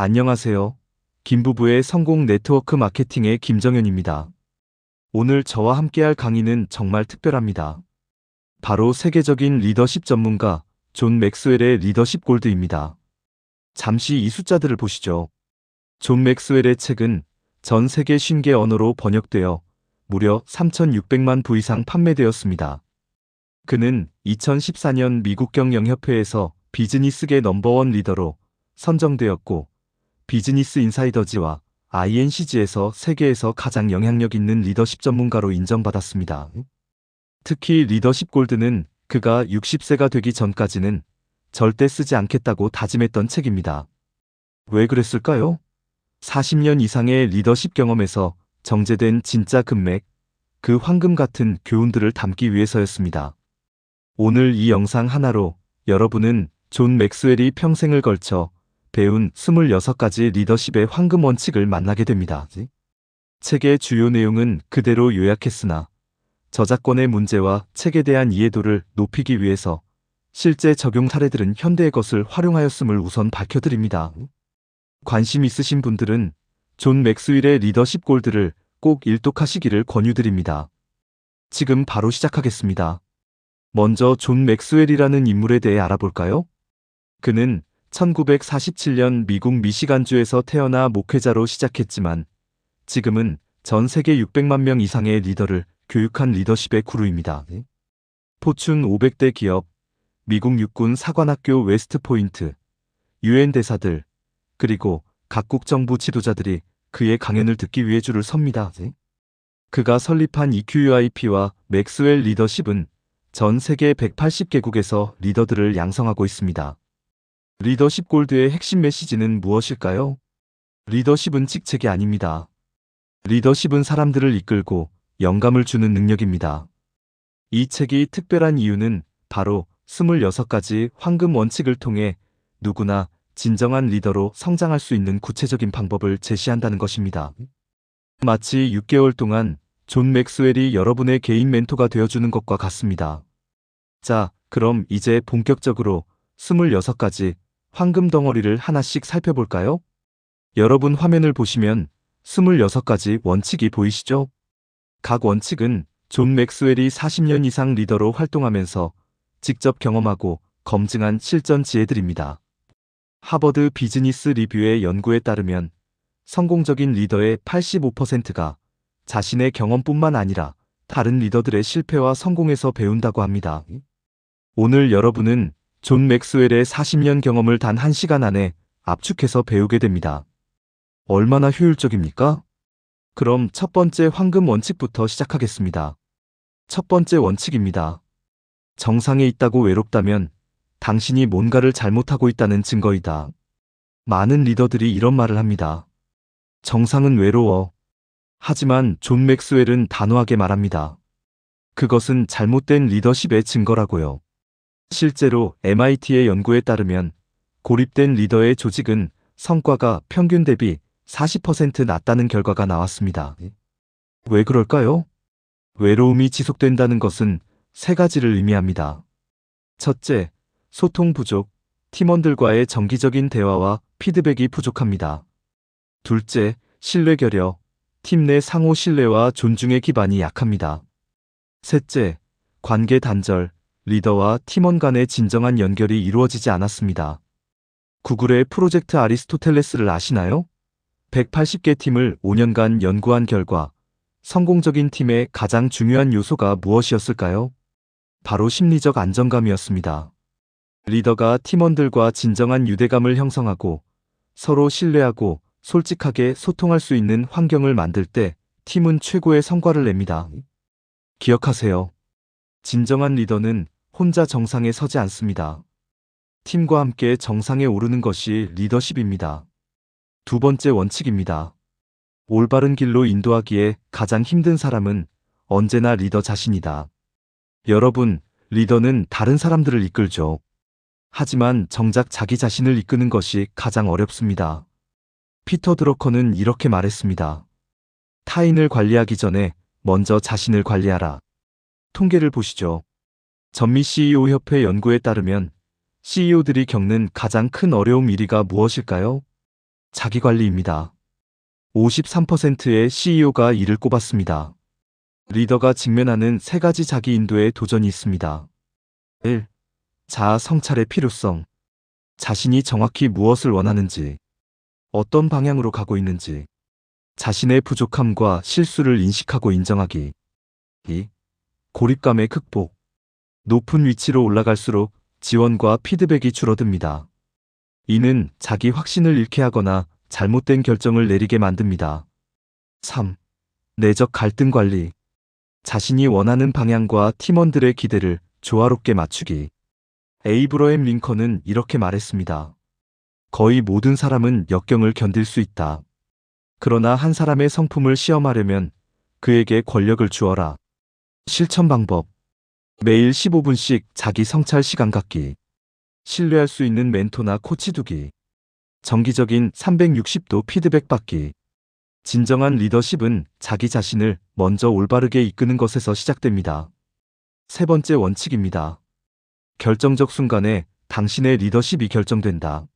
안녕하세요. 김부부의 성공 네트워크 마케팅의 김정현입니다. 오늘 저와 함께할 강의는 정말 특별합니다. 바로 세계적인 리더십 전문가 존 맥스웰의 리더십 골드입니다. 잠시 이 숫자들을 보시죠. 존 맥스웰의 책은 전 세계 50개 언어로 번역되어 무려 3,600만 부 이상 판매되었습니다. 그는 2014년 미국 경영협회에서 비즈니스계 넘버원 리더로 선정되었고 비즈니스 인사이더지와 INCG에서 세계에서 가장 영향력 있는 리더십 전문가로 인정받았습니다. 특히 리더십 골드는 그가 60세가 되기 전까지는 절대 쓰지 않겠다고 다짐했던 책입니다. 왜 그랬을까요? 40년 이상의 리더십 경험에서 정제된 진짜 금맥, 그 황금 같은 교훈들을 담기 위해서였습니다. 오늘 이 영상 하나로 여러분은 존 맥스웰이 평생을 걸쳐 배운 26가지 리더십의 황금 원칙을 만나게 됩니다. 책의 주요 내용은 그대로 요약했으나 저작권의 문제와 책에 대한 이해도를 높이기 위해서 실제 적용 사례들은 현대의 것을 활용하였음을 우선 밝혀드립니다. 관심 있으신 분들은 존 맥스웰의 리더십 골드를 꼭 일독하시기를 권유드립니다. 지금 바로 시작하겠습니다. 먼저 존 맥스웰이라는 인물에 대해 알아볼까요? 그는 1947년 미국 미시간주에서 태어나 목회자로 시작했지만 지금은 전 세계 600만 명 이상의 리더를 교육한 리더십의 구루입니다. 포춘 500대 기업, 미국 육군 사관학교 웨스트포인트, UN 대사들, 그리고 각국 정부 지도자들이 그의 강연을 듣기 위해 줄을 섭니다. 그가 설립한 EQUIP와 맥스웰 리더십은 전 세계 180개국에서 리더들을 양성하고 있습니다. 리더십 골드의 핵심 메시지는 무엇일까요? 리더십은 직책이 아닙니다. 리더십은 사람들을 이끌고 영감을 주는 능력입니다. 이 책이 특별한 이유는 바로 26가지 황금 원칙을 통해 누구나 진정한 리더로 성장할 수 있는 구체적인 방법을 제시한다는 것입니다. 마치 6개월 동안 존 맥스웰이 여러분의 개인 멘토가 되어주는 것과 같습니다. 자, 그럼 이제 본격적으로 26가지 황금 덩어리를 하나씩 살펴볼까요? 여러분 화면을 보시면 26가지 원칙이 보이시죠? 각 원칙은 존 맥스웰이 40년 이상 리더로 활동하면서 직접 경험하고 검증한 실전 지혜들입니다. 하버드 비즈니스 리뷰의 연구에 따르면 성공적인 리더의 85%가 자신의 경험뿐만 아니라 다른 리더들의 실패와 성공에서 배운다고 합니다. 오늘 여러분은 존 맥스웰의 40년 경험을 단 1시간 안에 압축해서 배우게 됩니다. 얼마나 효율적입니까? 그럼 첫 번째 황금 원칙부터 시작하겠습니다. 첫 번째 원칙입니다. 정상에 있다고 외롭다면 당신이 뭔가를 잘못하고 있다는 증거이다. 많은 리더들이 이런 말을 합니다. 정상은 외로워. 하지만 존 맥스웰은 단호하게 말합니다. 그것은 잘못된 리더십의 증거라고요. 실제로 MIT의 연구에 따르면 고립된 리더의 조직은 성과가 평균 대비 40% 낮다는 결과가 나왔습니다. 왜 그럴까요? 외로움이 지속된다는 것은 3가지를 의미합니다. 첫째, 소통 부족, 팀원들과의 정기적인 대화와 피드백이 부족합니다. 둘째, 신뢰 결여, 팀 내 상호 신뢰와 존중의 기반이 약합니다. 셋째, 관계 단절, 리더와 팀원 간의 진정한 연결이 이루어지지 않았습니다. 구글의 프로젝트 아리스토텔레스를 아시나요? 180개 팀을 5년간 연구한 결과 성공적인 팀의 가장 중요한 요소가 무엇이었을까요? 바로 심리적 안정감이었습니다. 리더가 팀원들과 진정한 유대감을 형성하고 서로 신뢰하고 솔직하게 소통할 수 있는 환경을 만들 때 팀은 최고의 성과를 냅니다. 기억하세요. 진정한 리더는 혼자 정상에 서지 않습니다. 팀과 함께 정상에 오르는 것이 리더십입니다. 두 번째 원칙입니다. 올바른 길로 인도하기에 가장 힘든 사람은 언제나 리더 자신이다. 여러분, 리더는 다른 사람들을 이끌죠. 하지만 정작 자기 자신을 이끄는 것이 가장 어렵습니다. 피터 드러커는 이렇게 말했습니다. 타인을 관리하기 전에 먼저 자신을 관리하라. 통계를 보시죠. 전미 CEO 협회 연구에 따르면 CEO들이 겪는 가장 큰 어려움 1위가 무엇일까요? 자기관리입니다. 53%의 CEO가 이를 꼽았습니다. 리더가 직면하는 세 가지 자기 인도의 도전이 있습니다. 1. 자아 성찰의 필요성. 자신이 정확히 무엇을 원하는지, 어떤 방향으로 가고 있는지, 자신의 부족함과 실수를 인식하고 인정하기. 2. 고립감의 극복. 높은 위치로 올라갈수록 지원과 피드백이 줄어듭니다. 이는 자기 확신을 잃게 하거나 잘못된 결정을 내리게 만듭니다. 3. 내적 갈등 관리. 자신이 원하는 방향과 팀원들의 기대를 조화롭게 맞추기. 에이브러햄 링컨은 이렇게 말했습니다. 거의 모든 사람은 역경을 견딜 수 있다. 그러나 한 사람의 성품을 시험하려면 그에게 권력을 주어라. 실천 방법. 매일 15분씩 자기 성찰 시간 갖기. 신뢰할 수 있는 멘토나 코치 두기. 정기적인 360도 피드백 받기. 진정한 리더십은 자기 자신을 먼저 올바르게 이끄는 것에서 시작됩니다. 세 번째 원칙입니다. 결정적 순간에 당신의 리더십이 결정된다.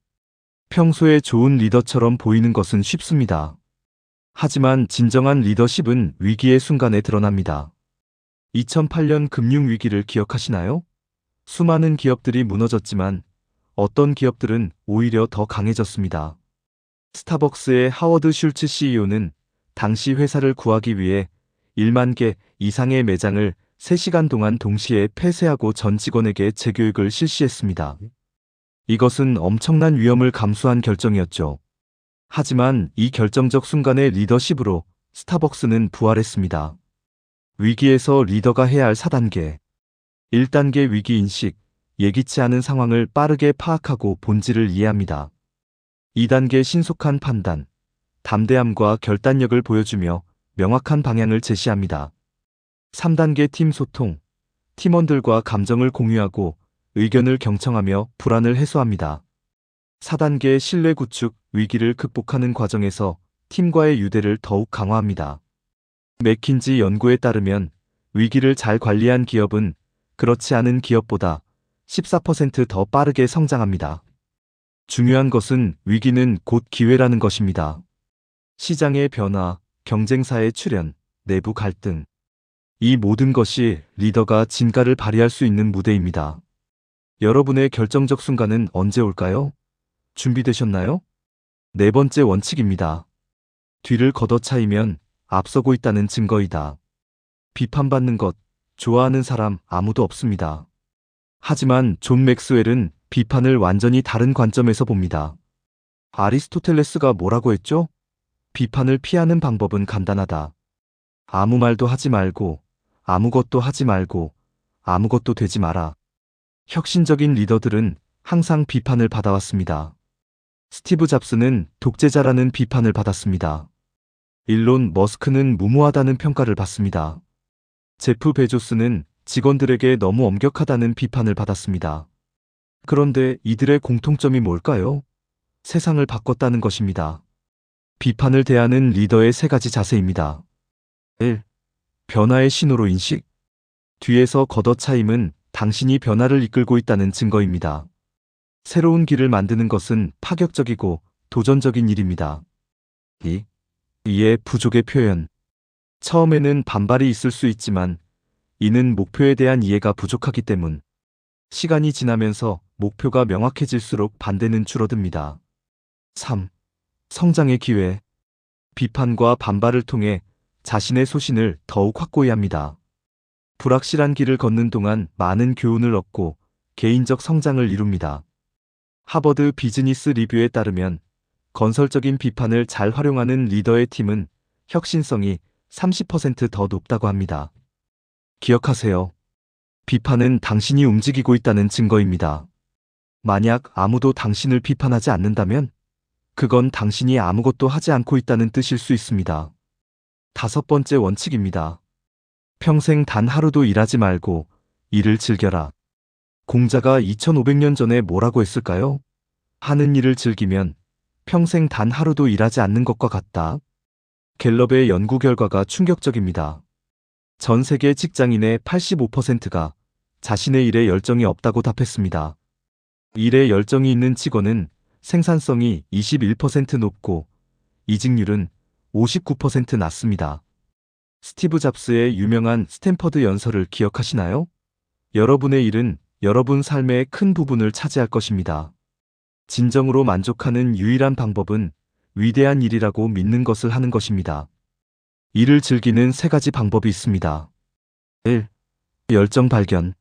평소에 좋은 리더처럼 보이는 것은 쉽습니다. 하지만 진정한 리더십은 위기의 순간에 드러납니다. 2008년 금융위기를 기억하시나요? 수많은 기업들이 무너졌지만 어떤 기업들은 오히려 더 강해졌습니다. 스타벅스의 하워드 슐츠 CEO는 당시 회사를 구하기 위해 1만 개 이상의 매장을 3시간 동안 동시에 폐쇄하고 전 직원에게 재교육을 실시했습니다. 이것은 엄청난 위험을 감수한 결정이었죠. 하지만 이 결정적 순간의 리더십으로 스타벅스는 부활했습니다. 위기에서 리더가 해야 할 4단계. 1단계 위기인식, 예기치 않은 상황을 빠르게 파악하고 본질을 이해합니다. 2단계 신속한 판단, 담대함과 결단력을 보여주며 명확한 방향을 제시합니다. 3단계 팀 소통, 팀원들과 감정을 공유하고 의견을 경청하며 불안을 해소합니다. 4단계 신뢰 구축, 위기를 극복하는 과정에서 팀과의 유대를 더욱 강화합니다. 맥킨지 연구에 따르면 위기를 잘 관리한 기업은 그렇지 않은 기업보다 14% 더 빠르게 성장합니다. 중요한 것은 위기는 곧 기회라는 것입니다. 시장의 변화, 경쟁사의 출현, 내부 갈등. 이 모든 것이 리더가 진가를 발휘할 수 있는 무대입니다. 여러분의 결정적 순간은 언제 올까요? 준비되셨나요? 네 번째 원칙입니다. 뒤를 걷어차이면 앞서고 있다는 증거이다. 비판받는 것, 좋아하는 사람 아무도 없습니다. 하지만 존 맥스웰은 비판을 완전히 다른 관점에서 봅니다. 아리스토텔레스가 뭐라고 했죠? 비판을 피하는 방법은 간단하다. 아무 말도 하지 말고, 아무것도 하지 말고, 아무것도 되지 마라. 혁신적인 리더들은 항상 비판을 받아왔습니다. 스티브 잡스는 독재자라는 비판을 받았습니다. 일론 머스크는 무모하다는 평가를 받습니다. 제프 베조스는 직원들에게 너무 엄격하다는 비판을 받았습니다. 그런데 이들의 공통점이 뭘까요? 세상을 바꿨다는 것입니다. 비판을 대하는 리더의 세 가지 자세입니다. 1. 변화의 신호로 인식. 뒤에서 걷어차임은 당신이 변화를 이끌고 있다는 증거입니다. 새로운 길을 만드는 것은 파격적이고 도전적인 일입니다. 2. 이의 부족의 표현. 처음에는 반발이 있을 수 있지만 이는 목표에 대한 이해가 부족하기 때문. 시간이 지나면서 목표가 명확해질수록 반대는 줄어듭니다. 3. 성장의 기회. 비판과 반발을 통해 자신의 소신을 더욱 확고히 합니다. 불확실한 길을 걷는 동안 많은 교훈을 얻고 개인적 성장을 이룹니다. 하버드 비즈니스 리뷰에 따르면 건설적인 비판을 잘 활용하는 리더의 팀은 혁신성이 30% 더 높다고 합니다. 기억하세요. 비판은 당신이 움직이고 있다는 증거입니다. 만약 아무도 당신을 비판하지 않는다면 그건 당신이 아무것도 하지 않고 있다는 뜻일 수 있습니다. 다섯 번째 원칙입니다. 평생 단 하루도 일하지 말고 일을 즐겨라. 공자가 2500년 전에 뭐라고 했을까요? 하는 일을 즐기면 평생 단 하루도 일하지 않는 것과 같다. 갤럽의 연구 결과가 충격적입니다. 전 세계 직장인의 85%가 자신의 일에 열정이 없다고 답했습니다. 일에 열정이 있는 직원은 생산성이 21% 높고 이직률은 59% 낮습니다. 스티브 잡스의 유명한 스탠퍼드 연설을 기억하시나요? 여러분의 일은 여러분 삶의 큰 부분을 차지할 것입니다. 진정으로 만족하는 유일한 방법은 위대한 일이라고 믿는 것을 하는 것입니다. 일을 즐기는 3가지 방법이 있습니다. 1. 열정 발견.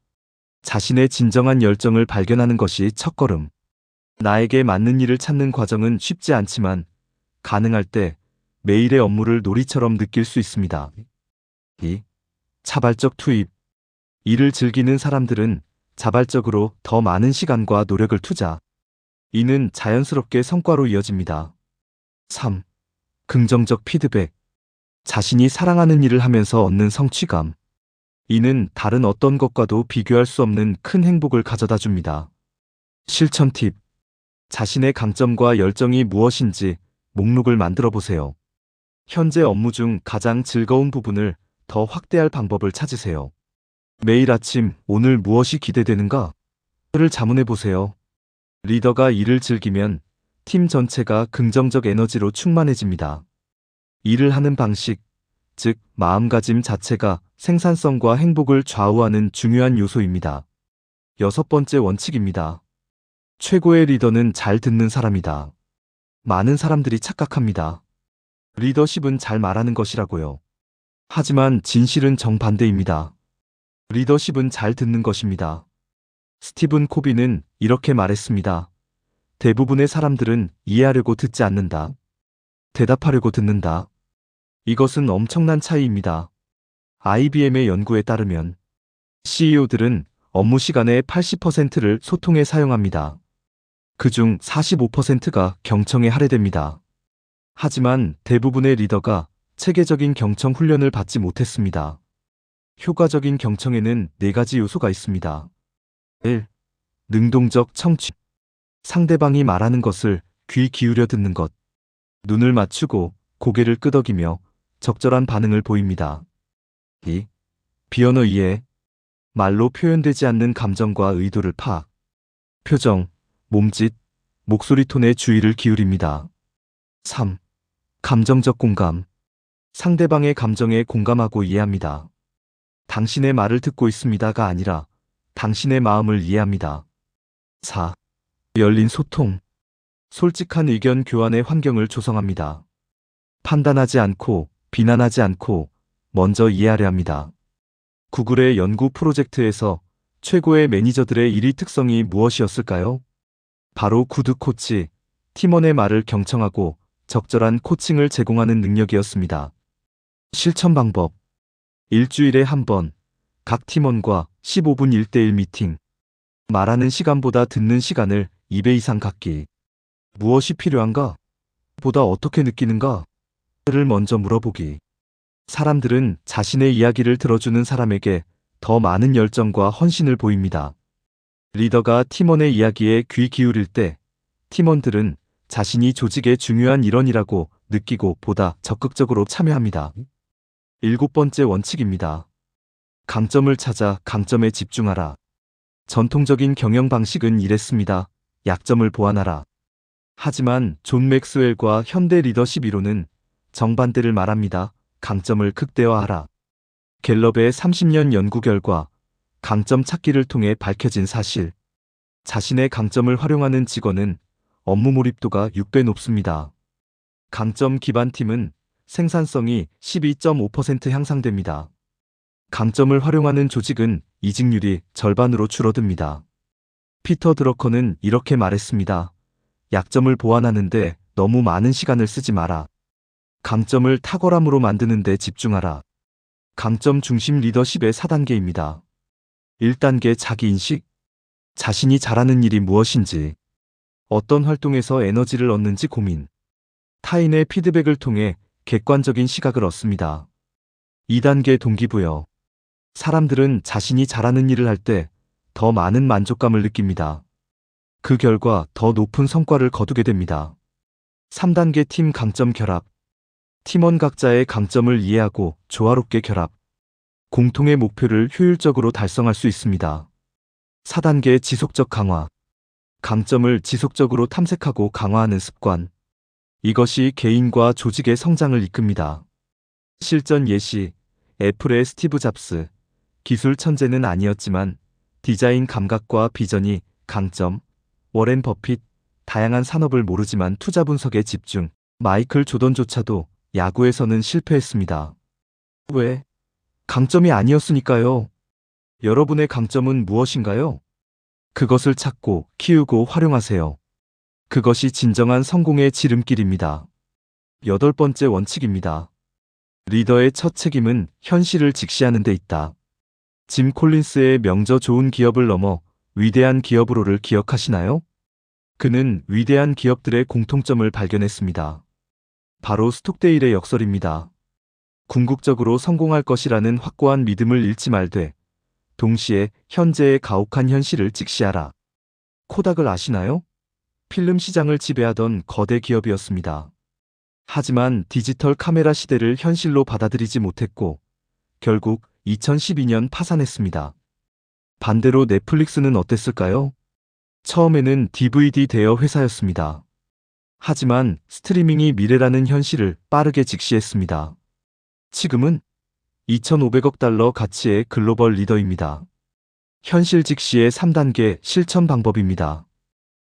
자신의 진정한 열정을 발견하는 것이 첫걸음. 나에게 맞는 일을 찾는 과정은 쉽지 않지만 가능할 때 매일의 업무를 놀이처럼 느낄 수 있습니다. 2. 자발적 투입. 일을 즐기는 사람들은 자발적으로 더 많은 시간과 노력을 투자. 이는 자연스럽게 성과로 이어집니다. 3. 긍정적 피드백. 자신이 사랑하는 일을 하면서 얻는 성취감. 이는 다른 어떤 것과도 비교할 수 없는 큰 행복을 가져다 줍니다. 실천 팁. 자신의 강점과 열정이 무엇인지 목록을 만들어 보세요. 현재 업무 중 가장 즐거운 부분을 더 확대할 방법을 찾으세요. 매일 아침 오늘 무엇이 기대되는가? 를 자문해 보세요. 리더가 일을 즐기면 팀 전체가 긍정적 에너지로 충만해집니다. 일을 하는 방식, 즉 마음가짐 자체가 생산성과 행복을 좌우하는 중요한 요소입니다. 6번째 원칙입니다. 최고의 리더는 잘 듣는 사람이다. 많은 사람들이 착각합니다. 리더십은 잘 말하는 것이라고요. 하지만 진실은 정반대입니다. 리더십은 잘 듣는 것입니다. 스티븐 코비는 이렇게 말했습니다. 대부분의 사람들은 이해하려고 듣지 않는다. 대답하려고 듣는다. 이것은 엄청난 차이입니다. IBM의 연구에 따르면 CEO들은 업무 시간의 80%를 소통에 사용합니다. 그중 45%가 경청에 할애됩니다. 하지만 대부분의 리더가 체계적인 경청 훈련을 받지 못했습니다. 효과적인 경청에는 4가지 요소가 있습니다. 1. 능동적 청취. 상대방이 말하는 것을 귀 기울여 듣는 것. 눈을 맞추고 고개를 끄덕이며 적절한 반응을 보입니다. 2. 비언어 이해. 말로 표현되지 않는 감정과 의도를 파악. 표정, 몸짓, 목소리 톤에 주의를 기울입니다. 3. 감정적 공감. 상대방의 감정에 공감하고 이해합니다. 당신의 말을 듣고 있습니다가 아니라 당신의 마음을 이해합니다. 4. 열린 소통. 솔직한 의견 교환의 환경을 조성합니다. 판단하지 않고 비난하지 않고 먼저 이해하려 합니다. 구글의 연구 프로젝트에서 최고의 매니저들의 1위 특성이 무엇이었을까요? 바로 구드 코치, 팀원의 말을 경청하고 적절한 코칭을 제공하는 능력이었습니다. 실천 방법. 일주일에 한 번, 각 팀원과 15분 1대1 미팅. 말하는 시간보다 듣는 시간을 2배 이상 갖기. 무엇이 필요한가? 보다 어떻게 느끼는가? 를 먼저 물어보기. 사람들은 자신의 이야기를 들어주는 사람에게 더 많은 열정과 헌신을 보입니다. 리더가 팀원의 이야기에 귀 기울일 때 팀원들은 자신이 조직의 중요한 일원이라고 느끼고 보다 적극적으로 참여합니다. 7번째 원칙입니다. 강점을 찾아 강점에 집중하라. 전통적인 경영 방식은 이랬습니다. 약점을 보완하라. 하지만 존 맥스웰과 현대 리더십 이론은 정반대를 말합니다. 강점을 극대화하라. 갤럽의 30년 연구 결과 강점 찾기를 통해 밝혀진 사실. 자신의 강점을 활용하는 직원은 업무 몰입도가 6배 높습니다. 강점 기반 팀은 생산성이 12.5% 향상됩니다. 강점을 활용하는 조직은 이직률이 절반으로 줄어듭니다. 피터 드러커는 이렇게 말했습니다. 약점을 보완하는데 너무 많은 시간을 쓰지 마라. 강점을 탁월함으로 만드는 데 집중하라. 강점 중심 리더십의 4단계입니다. 1단계 자기인식. 자신이 잘하는 일이 무엇인지, 어떤 활동에서 에너지를 얻는지 고민. 타인의 피드백을 통해 객관적인 시각을 얻습니다. 2단계 동기부여. 사람들은 자신이 잘하는 일을 할 때 더 많은 만족감을 느낍니다. 그 결과 더 높은 성과를 거두게 됩니다. 3단계 팀 강점 결합. 팀원 각자의 강점을 이해하고 조화롭게 결합. 공통의 목표를 효율적으로 달성할 수 있습니다. 4단계 지속적 강화. 강점을 지속적으로 탐색하고 강화하는 습관. 이것이 개인과 조직의 성장을 이끕니다. 실전 예시, 애플의 스티브 잡스. 기술 천재는 아니었지만 디자인 감각과 비전이 강점. 워렌 버핏. 다양한 산업을 모르지만 투자 분석에 집중. 마이클 조던조차도 야구에서는 실패했습니다. 왜? 강점이 아니었으니까요. 여러분의 강점은 무엇인가요? 그것을 찾고 키우고 활용하세요. 그것이 진정한 성공의 지름길입니다. 8번째 원칙입니다. 리더의 첫 책임은 현실을 직시하는 데 있다. 짐 콜린스의 명저 좋은 기업을 넘어 위대한 기업으로를 기억하시나요? 그는 위대한 기업들의 공통점을 발견했습니다. 바로 스톡데일의 역설입니다. 궁극적으로 성공할 것이라는 확고한 믿음을 잃지 말되 동시에 현재의 가혹한 현실을 직시하라. 코닥을 아시나요? 필름 시장을 지배하던 거대 기업이었습니다. 하지만 디지털 카메라 시대를 현실로 받아들이지 못했고 결국 2012년 파산했습니다. 반대로 넷플릭스는 어땠을까요? 처음에는 DVD 대여 회사였습니다. 하지만 스트리밍이 미래라는 현실을 빠르게 직시했습니다. 지금은 2,500억 달러 가치의 글로벌 리더입니다. 현실 직시의 3단계 실천 방법입니다.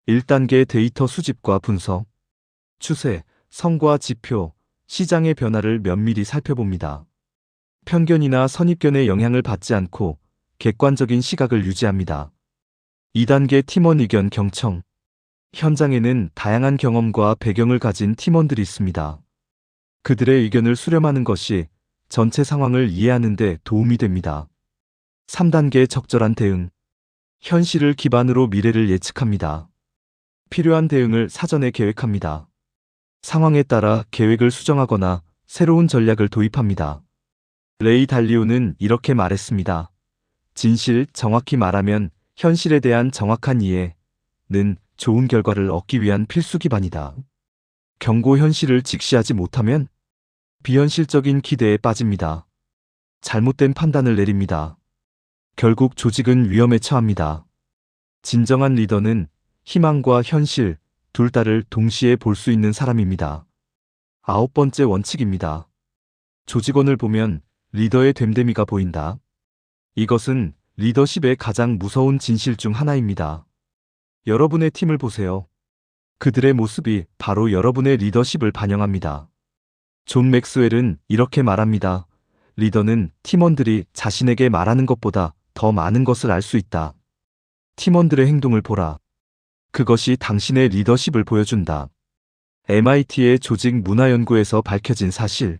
1단계 데이터 수집과 분석. 추세, 성과 지표, 시장의 변화를 면밀히 살펴봅니다. 편견이나 선입견의 영향을 받지 않고 객관적인 시각을 유지합니다. 2단계 팀원 의견 경청. 현장에는 다양한 경험과 배경을 가진 팀원들이 있습니다. 그들의 의견을 수렴하는 것이 전체 상황을 이해하는 데 도움이 됩니다. 3단계 적절한 대응. 현실을 기반으로 미래를 예측합니다. 필요한 대응을 사전에 계획합니다. 상황에 따라 계획을 수정하거나 새로운 전략을 도입합니다. 레이 달리오는 이렇게 말했습니다. 진실, 정확히 말하면 현실에 대한 정확한 이해는 좋은 결과를 얻기 위한 필수 기반이다. 경고 현실을 직시하지 못하면 비현실적인 기대에 빠집니다. 잘못된 판단을 내립니다. 결국 조직은 위험에 처합니다. 진정한 리더는 희망과 현실 둘 다를 동시에 볼 수 있는 사람입니다. 9번째 원칙입니다. 조직원을 보면 리더의 됨됨이가 보인다. 이것은 리더십의 가장 무서운 진실 중 하나입니다. 여러분의 팀을 보세요. 그들의 모습이 바로 여러분의 리더십을 반영합니다. 존 맥스웰은 이렇게 말합니다. 리더는 팀원들이 자신에게 말하는 것보다 더 많은 것을 알 수 있다. 팀원들의 행동을 보라. 그것이 당신의 리더십을 보여준다. MIT의 조직 문화 연구에서 밝혀진 사실.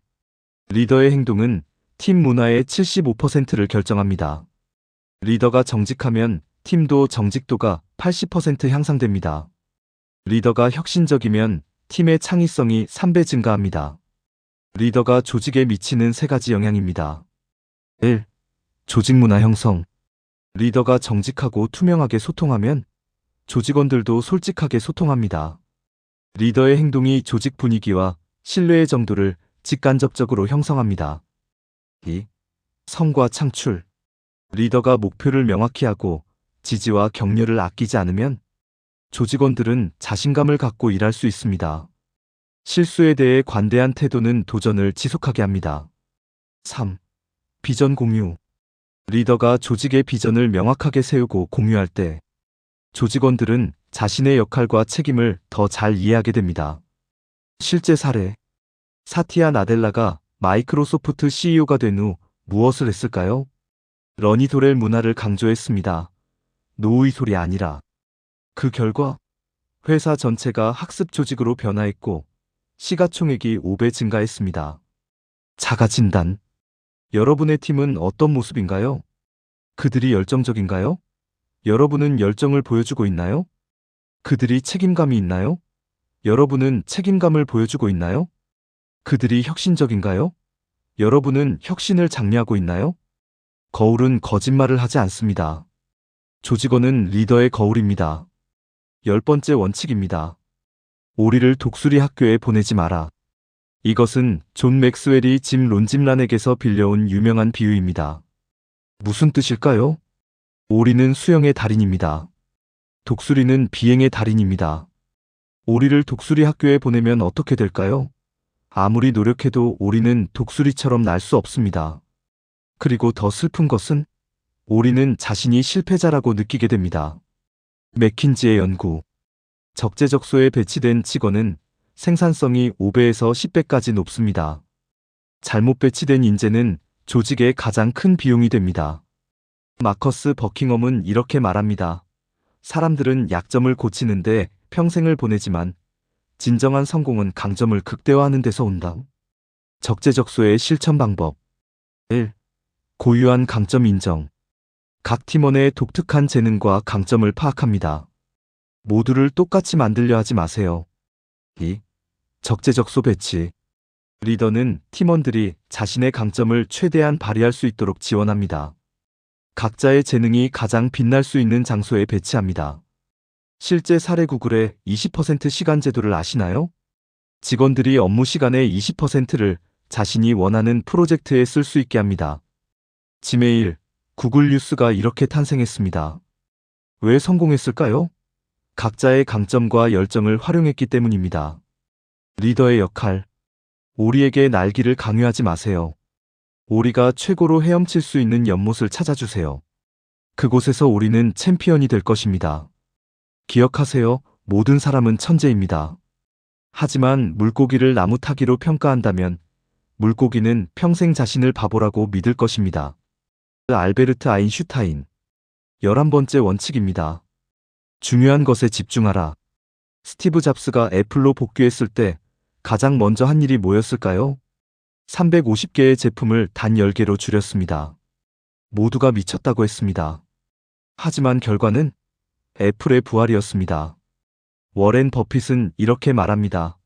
리더의 행동은 팀 문화의 75%를 결정합니다. 리더가 정직하면 팀도 정직도가 80% 향상됩니다. 리더가 혁신적이면 팀의 창의성이 3배 증가합니다. 리더가 조직에 미치는 3가지 영향입니다. 1. 조직 문화 형성. 리더가 정직하고 투명하게 소통하면 조직원들도 솔직하게 소통합니다. 리더의 행동이 조직 분위기와 신뢰의 정도를 직간접적으로 형성합니다. 2. 성과 창출. 리더가 목표를 명확히 하고 지지와 격려를 아끼지 않으면 조직원들은 자신감을 갖고 일할 수 있습니다. 실수에 대해 관대한 태도는 도전을 지속하게 합니다. 3. 비전 공유. 리더가 조직의 비전을 명확하게 세우고 공유할 때 조직원들은 자신의 역할과 책임을 더 잘 이해하게 됩니다. 실제 사례. 사티아 나델라가 마이크로소프트 CEO가 된 후 무엇을 했을까요? 러니도렐 문화를 강조했습니다. 노의 소리 아니라. 그 결과 회사 전체가 학습 조직으로 변화했고 시가총액이 5배 증가했습니다. 자가 진단. 여러분의 팀은 어떤 모습인가요? 그들이 열정적인가요? 여러분은 열정을 보여주고 있나요? 그들이 책임감이 있나요? 여러분은 책임감을 보여주고 있나요? 그들이 혁신적인가요? 여러분은 혁신을 장려하고 있나요? 거울은 거짓말을 하지 않습니다. 조직원은 리더의 거울입니다. 10번째 원칙입니다. 오리를 독수리 학교에 보내지 마라. 이것은 존 맥스웰이 짐 론짐란에게서 빌려온 유명한 비유입니다. 무슨 뜻일까요? 오리는 수영의 달인입니다. 독수리는 비행의 달인입니다. 오리를 독수리 학교에 보내면 어떻게 될까요? 아무리 노력해도 오리는 독수리처럼 날 수 없습니다. 그리고 더 슬픈 것은 오리는 자신이 실패자라고 느끼게 됩니다. 맥킨지의 연구. 적재적소에 배치된 직원은 생산성이 5배에서 10배까지 높습니다. 잘못 배치된 인재는 조직의 가장 큰 비용이 됩니다. 마커스 버킹엄은 이렇게 말합니다. 사람들은 약점을 고치는데 평생을 보내지만 진정한 성공은 강점을 극대화하는 데서 온다. 적재적소의 실천 방법. 1. 고유한 강점 인정. 각 팀원의 독특한 재능과 강점을 파악합니다. 모두를 똑같이 만들려 하지 마세요. 2. 적재적소 배치. 리더는 팀원들이 자신의 강점을 최대한 발휘할 수 있도록 지원합니다. 각자의 재능이 가장 빛날 수 있는 장소에 배치합니다. 실제 사례 구글의 20% 시간 제도를 아시나요? 직원들이 업무 시간의 20%를 자신이 원하는 프로젝트에 쓸 수 있게 합니다. 지메일, 구글 뉴스가 이렇게 탄생했습니다. 왜 성공했을까요? 각자의 강점과 열정을 활용했기 때문입니다. 리더의 역할. 오리에게 날기를 강요하지 마세요. 오리가 최고로 헤엄칠 수 있는 연못을 찾아주세요. 그곳에서 오리는 챔피언이 될 것입니다. 기억하세요. 모든 사람은 천재입니다. 하지만 물고기를 나무 타기로 평가한다면 물고기는 평생 자신을 바보라고 믿을 것입니다. 알베르트 아인슈타인. 11번째 원칙입니다. 중요한 것에 집중하라. 스티브 잡스가 애플로 복귀했을 때 가장 먼저 한 일이 뭐였을까요? 350개의 제품을 단 10개로 줄였습니다. 모두가 미쳤다고 했습니다. 하지만 결과는 애플의 부활이었습니다. 워렌 버핏은 이렇게 말합니다.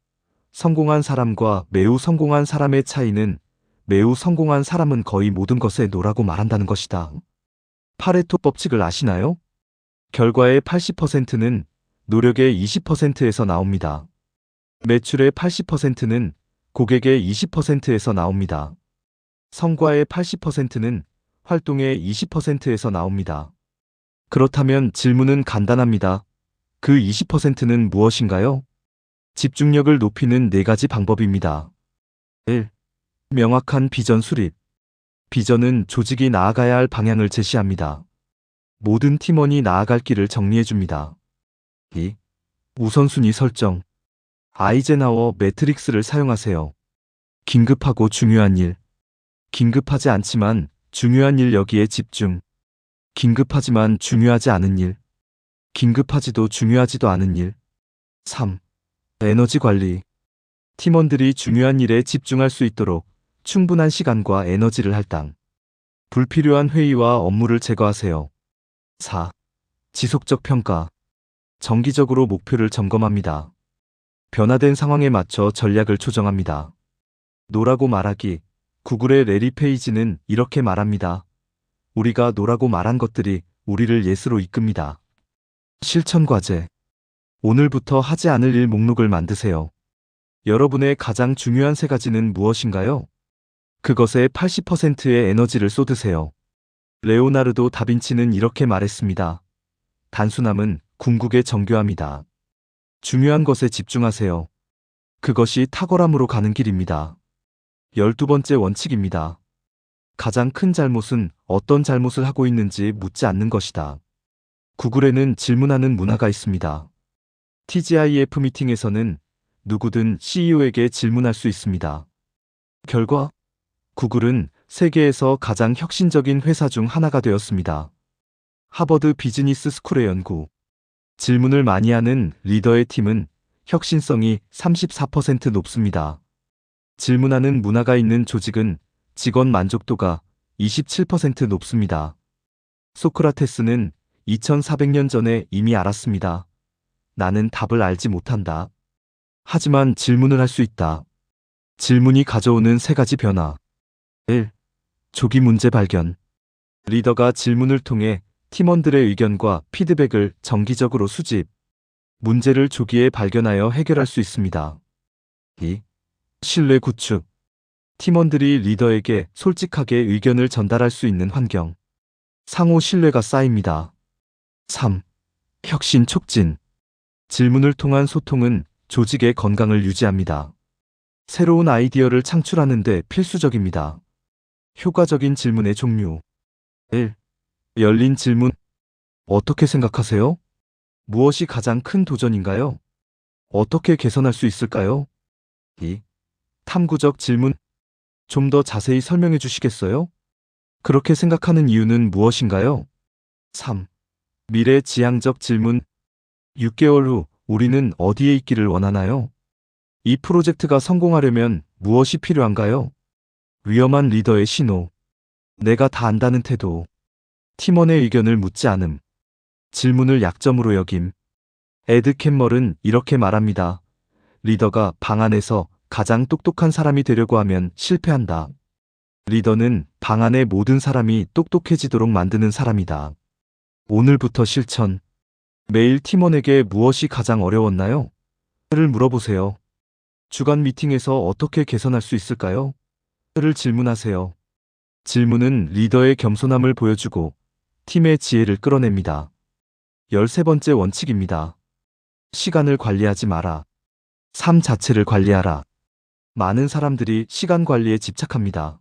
성공한 사람과 매우 성공한 사람의 차이는 매우 성공한 사람은 거의 모든 것에 노라고 말한다는 것이다. 파레토 법칙을 아시나요? 결과의 80%는 노력의 20%에서 나옵니다. 매출의 80%는 고객의 20%에서 나옵니다. 성과의 80%는 활동의 20%에서 나옵니다. 그렇다면 질문은 간단합니다. 그 20%는 무엇인가요? 집중력을 높이는 4가지 방법입니다. 1. 명확한 비전 수립. 비전은 조직이 나아가야 할 방향을 제시합니다. 모든 팀원이 나아갈 길을 정리해줍니다. 2. 우선순위 설정. 아이젠하워 매트릭스를 사용하세요. 긴급하고 중요한 일. 긴급하지 않지만 중요한 일 여기에 집중. 긴급하지만 중요하지 않은 일. 긴급하지도 중요하지도 않은 일. 3. 에너지 관리. 팀원들이 중요한 일에 집중할 수 있도록 충분한 시간과 에너지를 할당. 불필요한 회의와 업무를 제거하세요. 4. 지속적 평가. 정기적으로 목표를 점검합니다. 변화된 상황에 맞춰 전략을 조정합니다. 노라고 말하기. 구글의 레리 페이지는 이렇게 말합니다. 우리가 노라고 말한 것들이 우리를 예스로 이끕니다. 실천 과제. 오늘부터 하지 않을 일 목록을 만드세요. 여러분의 가장 중요한 3가지는 무엇인가요? 그것에 80%의 에너지를 쏟으세요. 레오나르도 다빈치는 이렇게 말했습니다. 단순함은 궁극의 정교함이다. 중요한 것에 집중하세요. 그것이 탁월함으로 가는 길입니다. 12번째 원칙입니다. 가장 큰 잘못은 어떤 잘못을 하고 있는지 묻지 않는 것이다. 구글에는 질문하는 문화가 있습니다. TGIF 미팅에서는 누구든 CEO에게 질문할 수 있습니다. 결과, 구글은 세계에서 가장 혁신적인 회사 중 하나가 되었습니다. 하버드 비즈니스 스쿨의 연구. 질문을 많이 하는 리더의 팀은 혁신성이 34% 높습니다. 질문하는 문화가 있는 조직은 직원 만족도가 27% 높습니다. 소크라테스는 2400년 전에 이미 알았습니다. 나는 답을 알지 못한다. 하지만 질문을 할 수 있다. 질문이 가져오는 3가지 변화. 1. 조기 문제 발견. 리더가 질문을 통해 팀원들의 의견과 피드백을 정기적으로 수집, 문제를 조기에 발견하여 해결할 수 있습니다. 2. 신뢰 구축. 팀원들이 리더에게 솔직하게 의견을 전달할 수 있는 환경. 상호 신뢰가 쌓입니다. 3. 혁신 촉진. 질문을 통한 소통은 조직의 건강을 유지합니다. 새로운 아이디어를 창출하는 데 필수적입니다. 효과적인 질문의 종류. 1. 열린 질문. 어떻게 생각하세요? 무엇이 가장 큰 도전인가요? 어떻게 개선할 수 있을까요? 2. 탐구적 질문. 좀 더 자세히 설명해 주시겠어요? 그렇게 생각하는 이유는 무엇인가요? 3. 미래 지향적 질문. 6개월 후 우리는 어디에 있기를 원하나요? 이 프로젝트가 성공하려면 무엇이 필요한가요? 위험한 리더의 신호. 내가 다 안다는 태도. 팀원의 의견을 묻지 않음. 질문을 약점으로 여김. 에드 캠멀은 이렇게 말합니다. 리더가 방 안에서 가장 똑똑한 사람이 되려고 하면 실패한다. 리더는 방 안의 모든 사람이 똑똑해지도록 만드는 사람이다. 오늘부터 실천. 매일 팀원에게 무엇이 가장 어려웠나요? 를 물어보세요. 주간 미팅에서 어떻게 개선할 수 있을까요? 를 질문하세요. 질문은 리더의 겸손함을 보여주고 팀의 지혜를 끌어냅니다. 13번째 원칙입니다. 시간을 관리하지 마라. 삶 자체를 관리하라. 많은 사람들이 시간 관리에 집착합니다.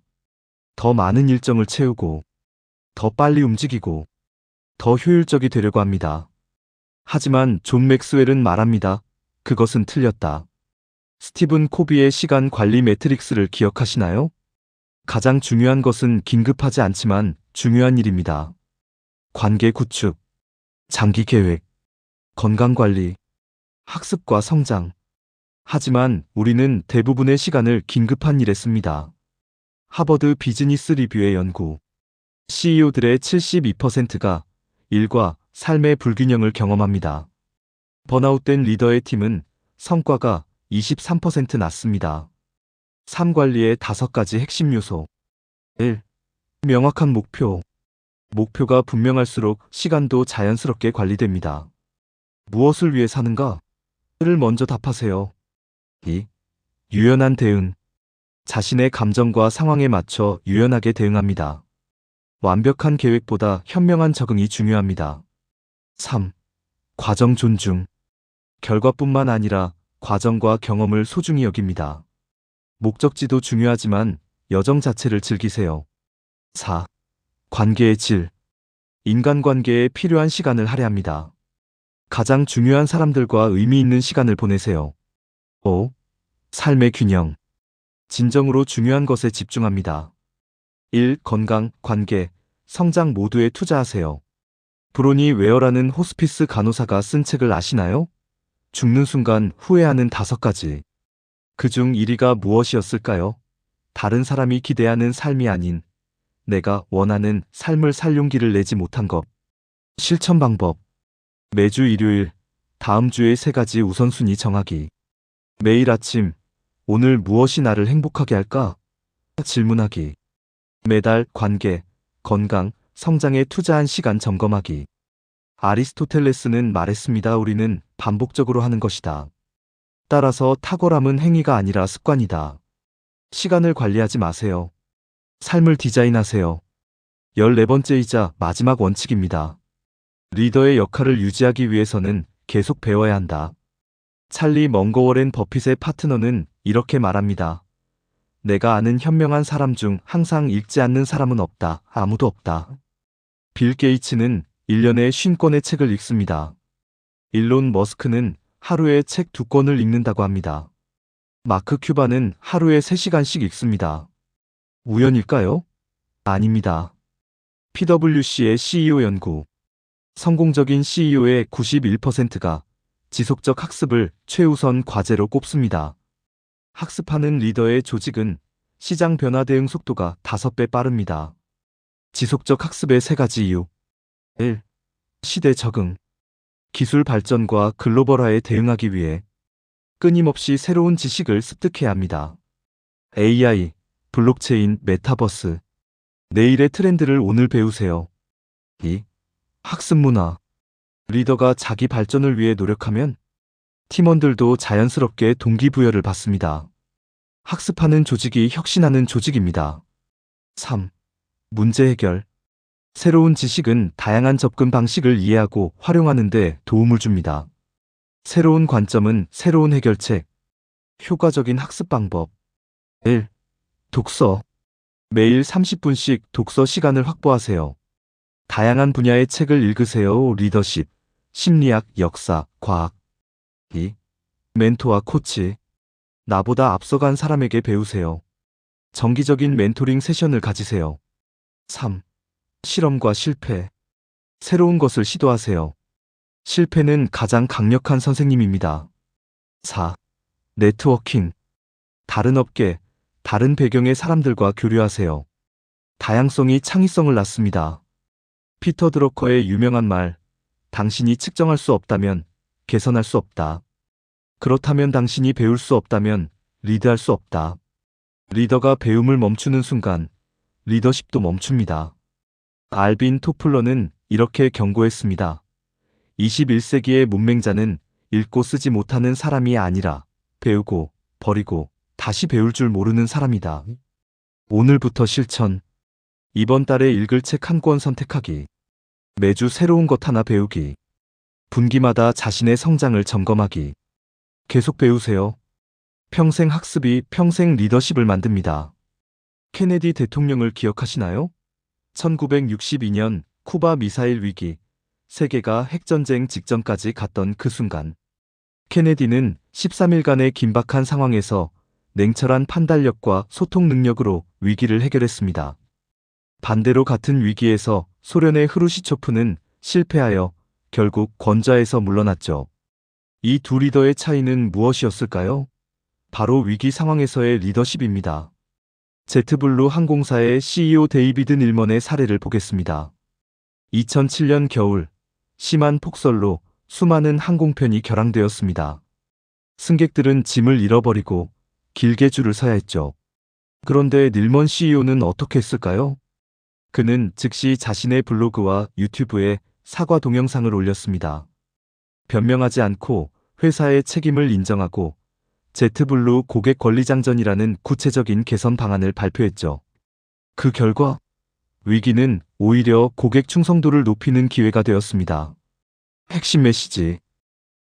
더 많은 일정을 채우고, 더 빨리 움직이고, 더 효율적이 되려고 합니다. 하지만 존 맥스웰은 말합니다. 그것은 틀렸다. 스티븐 코비의 시간 관리 매트릭스를 기억하시나요? 가장 중요한 것은 긴급하지 않지만 중요한 일입니다. 관계 구축, 장기 계획, 건강 관리, 학습과 성장. 하지만 우리는 대부분의 시간을 긴급한 일에 씁니다. 하버드 비즈니스 리뷰의 연구. CEO들의 72%가 일과 삶의 불균형을 경험합니다. 번아웃된 리더의 팀은 성과가 23% 낮습니다. 삶 관리의 5가지 핵심 요소. 1. 명확한 목표. 목표가 분명할수록 시간도 자연스럽게 관리됩니다. 무엇을 위해 사는가? 를 먼저 답하세요. 2. 유연한 대응. 자신의 감정과 상황에 맞춰 유연하게 대응합니다. 완벽한 계획보다 현명한 적응이 중요합니다. 3. 과정 존중. 결과뿐만 아니라 과정과 경험을 소중히 여깁니다. 목적지도 중요하지만 여정 자체를 즐기세요. 4. 관계의 질. 인간관계에 필요한 시간을 할애합니다. 가장 중요한 사람들과 의미 있는 시간을 보내세요. 5. 삶의 균형. 진정으로 중요한 것에 집중합니다. 1. 건강, 관계, 성장 모두에 투자하세요. 브로니 웨어라는 호스피스 간호사가 쓴 책을 아시나요? 죽는 순간 후회하는 5가지. 그중 1위가 무엇이었을까요? 다른 사람이 기대하는 삶이 아닌 내가 원하는 삶을 살 용기를 내지 못한 것. 실천 방법. 매주 일요일, 다음 주의 3가지 우선순위 정하기. 매일 아침, 오늘 무엇이 나를 행복하게 할까? 질문하기. 매달 관계, 건강, 성장에 투자한 시간 점검하기. 아리스토텔레스는 말했습니다. 우리는 반복적으로 하는 것이다. 따라서 탁월함은 행위가 아니라 습관이다. 시간을 관리하지 마세요. 삶을 디자인하세요. 14번째이자 마지막 원칙입니다. 리더의 역할을 유지하기 위해서는 계속 배워야 한다. 찰리 먼거 워렌 버핏의 파트너는 이렇게 말합니다. 내가 아는 현명한 사람 중 항상 읽지 않는 사람은 없다. 아무도 없다. 빌 게이츠는 1년에 50권의 책을 읽습니다. 일론 머스크는 하루에 책 2권을 읽는다고 합니다. 마크 큐바는 하루에 3시간씩 읽습니다. 우연일까요? 아닙니다. PwC의 CEO 연구. 성공적인 CEO의 91%가 지속적 학습을 최우선 과제로 꼽습니다. 학습하는 리더의 조직은 시장 변화 대응 속도가 5배 빠릅니다. 지속적 학습의 3가지 이유. 1. 시대 적응. 기술 발전과 글로벌화에 대응하기 위해 끊임없이 새로운 지식을 습득해야 합니다. AI, 블록체인, 메타버스. 내일의 트렌드를 오늘 배우세요. 2. 학습 문화. 리더가 자기 발전을 위해 노력하면 팀원들도 자연스럽게 동기부여를 받습니다. 학습하는 조직이 혁신하는 조직입니다. 3. 문제 해결. 새로운 지식은 다양한 접근 방식을 이해하고 활용하는 데 도움을 줍니다. 새로운 관점은 새로운 해결책, 효과적인 학습 방법. 1. 독서. 매일 30분씩 독서 시간을 확보하세요. 다양한 분야의 책을 읽으세요. 리더십, 심리학, 역사, 과학. 2. 멘토와 코치. 나보다 앞서간 사람에게 배우세요. 정기적인 멘토링 세션을 가지세요. 3. 실험과 실패. 새로운 것을 시도하세요. 실패는 가장 강력한 선생님입니다. 4. 네트워킹. 다른 업계, 다른 배경의 사람들과 교류하세요. 다양성이 창의성을 낳습니다. 피터 드러커의 유명한 말, 당신이 측정할 수 없다면 개선할 수 없다. 그렇다면 당신이 배울 수 없다면 리드할 수 없다. 리더가 배움을 멈추는 순간 리더십도 멈춥니다. 알빈 토플러는 이렇게 경고했습니다. 21세기의 문맹자는 읽고 쓰지 못하는 사람이 아니라 배우고 버리고 다시 배울 줄 모르는 사람이다. 오늘부터 실천. 이번 달에 읽을 책 한 권 선택하기. 매주 새로운 것 하나 배우기. 분기마다 자신의 성장을 점검하기. 계속 배우세요. 평생 학습이 평생 리더십을 만듭니다. 케네디 대통령을 기억하시나요? 1962년 쿠바 미사일 위기, 세계가 핵전쟁 직전까지 갔던 그 순간. 케네디는 13일간의 긴박한 상황에서 냉철한 판단력과 소통 능력으로 위기를 해결했습니다. 반대로 같은 위기에서 소련의 흐루시초프는 실패하여 결국 권좌에서 물러났죠. 이 두 리더의 차이는 무엇이었을까요? 바로 위기 상황에서의 리더십입니다. 제트블루 항공사의 CEO 데이비드 닐먼의 사례를 보겠습니다. 2007년 겨울, 심한 폭설로 수많은 항공편이 결항되었습니다. 승객들은 짐을 잃어버리고 길게 줄을 서야 했죠. 그런데 닐먼 CEO는 어떻게 했을까요? 그는 즉시 자신의 블로그와 유튜브에 사과 동영상을 올렸습니다. 변명하지 않고 회사의 책임을 인정하고 제트블루 고객 권리 장전이라는 구체적인 개선 방안을 발표했죠. 그 결과 위기는 오히려 고객 충성도를 높이는 기회가 되었습니다. 핵심 메시지.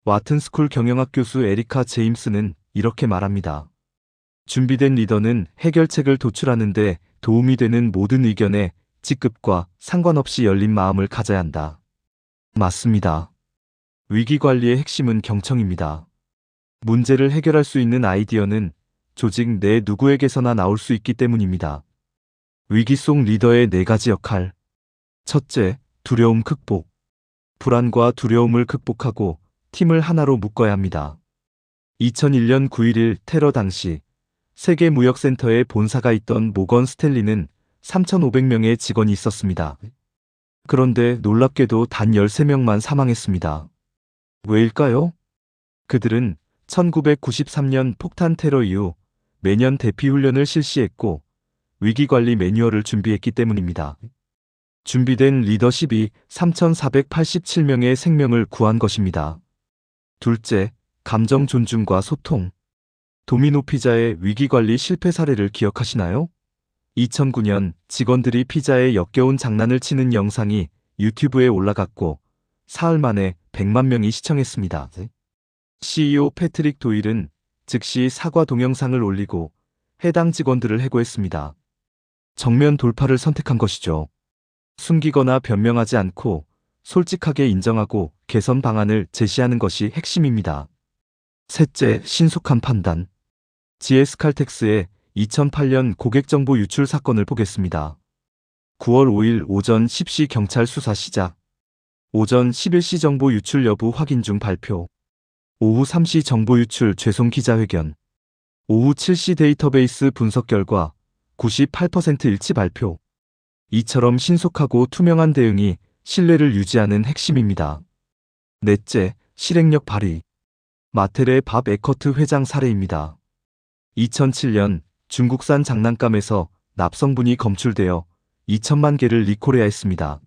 와튼스쿨 경영학 교수 에리카 제임스는 이렇게 말합니다. 준비된 리더는 해결책을 도출하는데 도움이 되는 모든 의견에 직급과 상관없이 열린 마음을 가져야 한다. 맞습니다. 위기 관리의 핵심은 경청입니다. 문제를 해결할 수 있는 아이디어는 조직 내 누구에게서나 나올 수 있기 때문입니다. 위기 속 리더의 4가지 역할. 첫째, 두려움 극복. 불안과 두려움을 극복하고 팀을 하나로 묶어야 합니다. 2001년 9.11 테러 당시 세계무역센터에 본사가 있던 모건 스탠리는 3,500명의 직원이 있었습니다. 그런데 놀랍게도 단 13명만 사망했습니다. 왜일까요? 그들은 1993년 폭탄 테러 이후 매년 대피 훈련을 실시했고 위기관리 매뉴얼을 준비했기 때문입니다. 준비된 리더십이 3,487명의 생명을 구한 것입니다. 둘째, 감정 존중과 소통. 도미노 피자의 위기관리 실패 사례를 기억하시나요? 2009년 직원들이 피자에 역겨운 장난을 치는 영상이 유튜브에 올라갔고 사흘 만에 100만 명이 시청했습니다. CEO 패트릭 도일은 즉시 사과 동영상을 올리고 해당 직원들을 해고했습니다. 정면 돌파를 선택한 것이죠. 숨기거나 변명하지 않고 솔직하게 인정하고 개선 방안을 제시하는 것이 핵심입니다. 셋째, 신속한 판단. GS 칼텍스의 2008년 고객정보 유출 사건을 보겠습니다. 9월 5일 오전 10시 경찰 수사 시작. 오전 11시 정보 유출 여부 확인 중 발표. 오후 3시 정보 유출 죄송 기자회견. 오후 7시 데이터베이스 분석 결과 98% 일치 발표. 이처럼 신속하고 투명한 대응이 신뢰를 유지하는 핵심입니다. 넷째, 실행력 발휘. 마텔의 밥 에커트 회장 사례입니다. 2007년 중국산 장난감에서 납성분이 검출되어 2천만 개를 리콜해야 했습니다.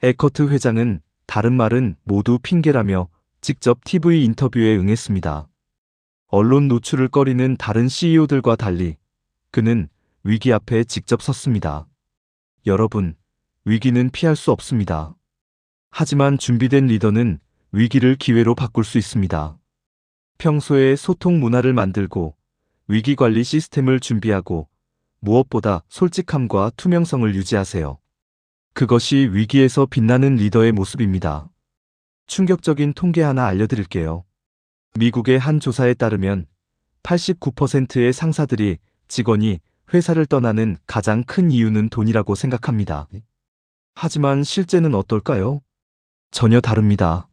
에커트 회장은 다른 말은 모두 핑계라며 직접 TV 인터뷰에 응했습니다. 언론 노출을 꺼리는 다른 CEO들과 달리 그는 위기 앞에 직접 섰습니다. 여러분, 위기는 피할 수 없습니다. 하지만 준비된 리더는 위기를 기회로 바꿀 수 있습니다. 평소에 소통 문화를 만들고 위기 관리 시스템을 준비하고 무엇보다 솔직함과 투명성을 유지하세요. 그것이 위기에서 빛나는 리더의 모습입니다. 충격적인 통계 하나 알려드릴게요. 미국의 한 조사에 따르면 89%의 상사들이 직원이 회사를 떠나는 가장 큰 이유는 돈이라고 생각합니다. 하지만 실제는 어떨까요? 전혀 다릅니다.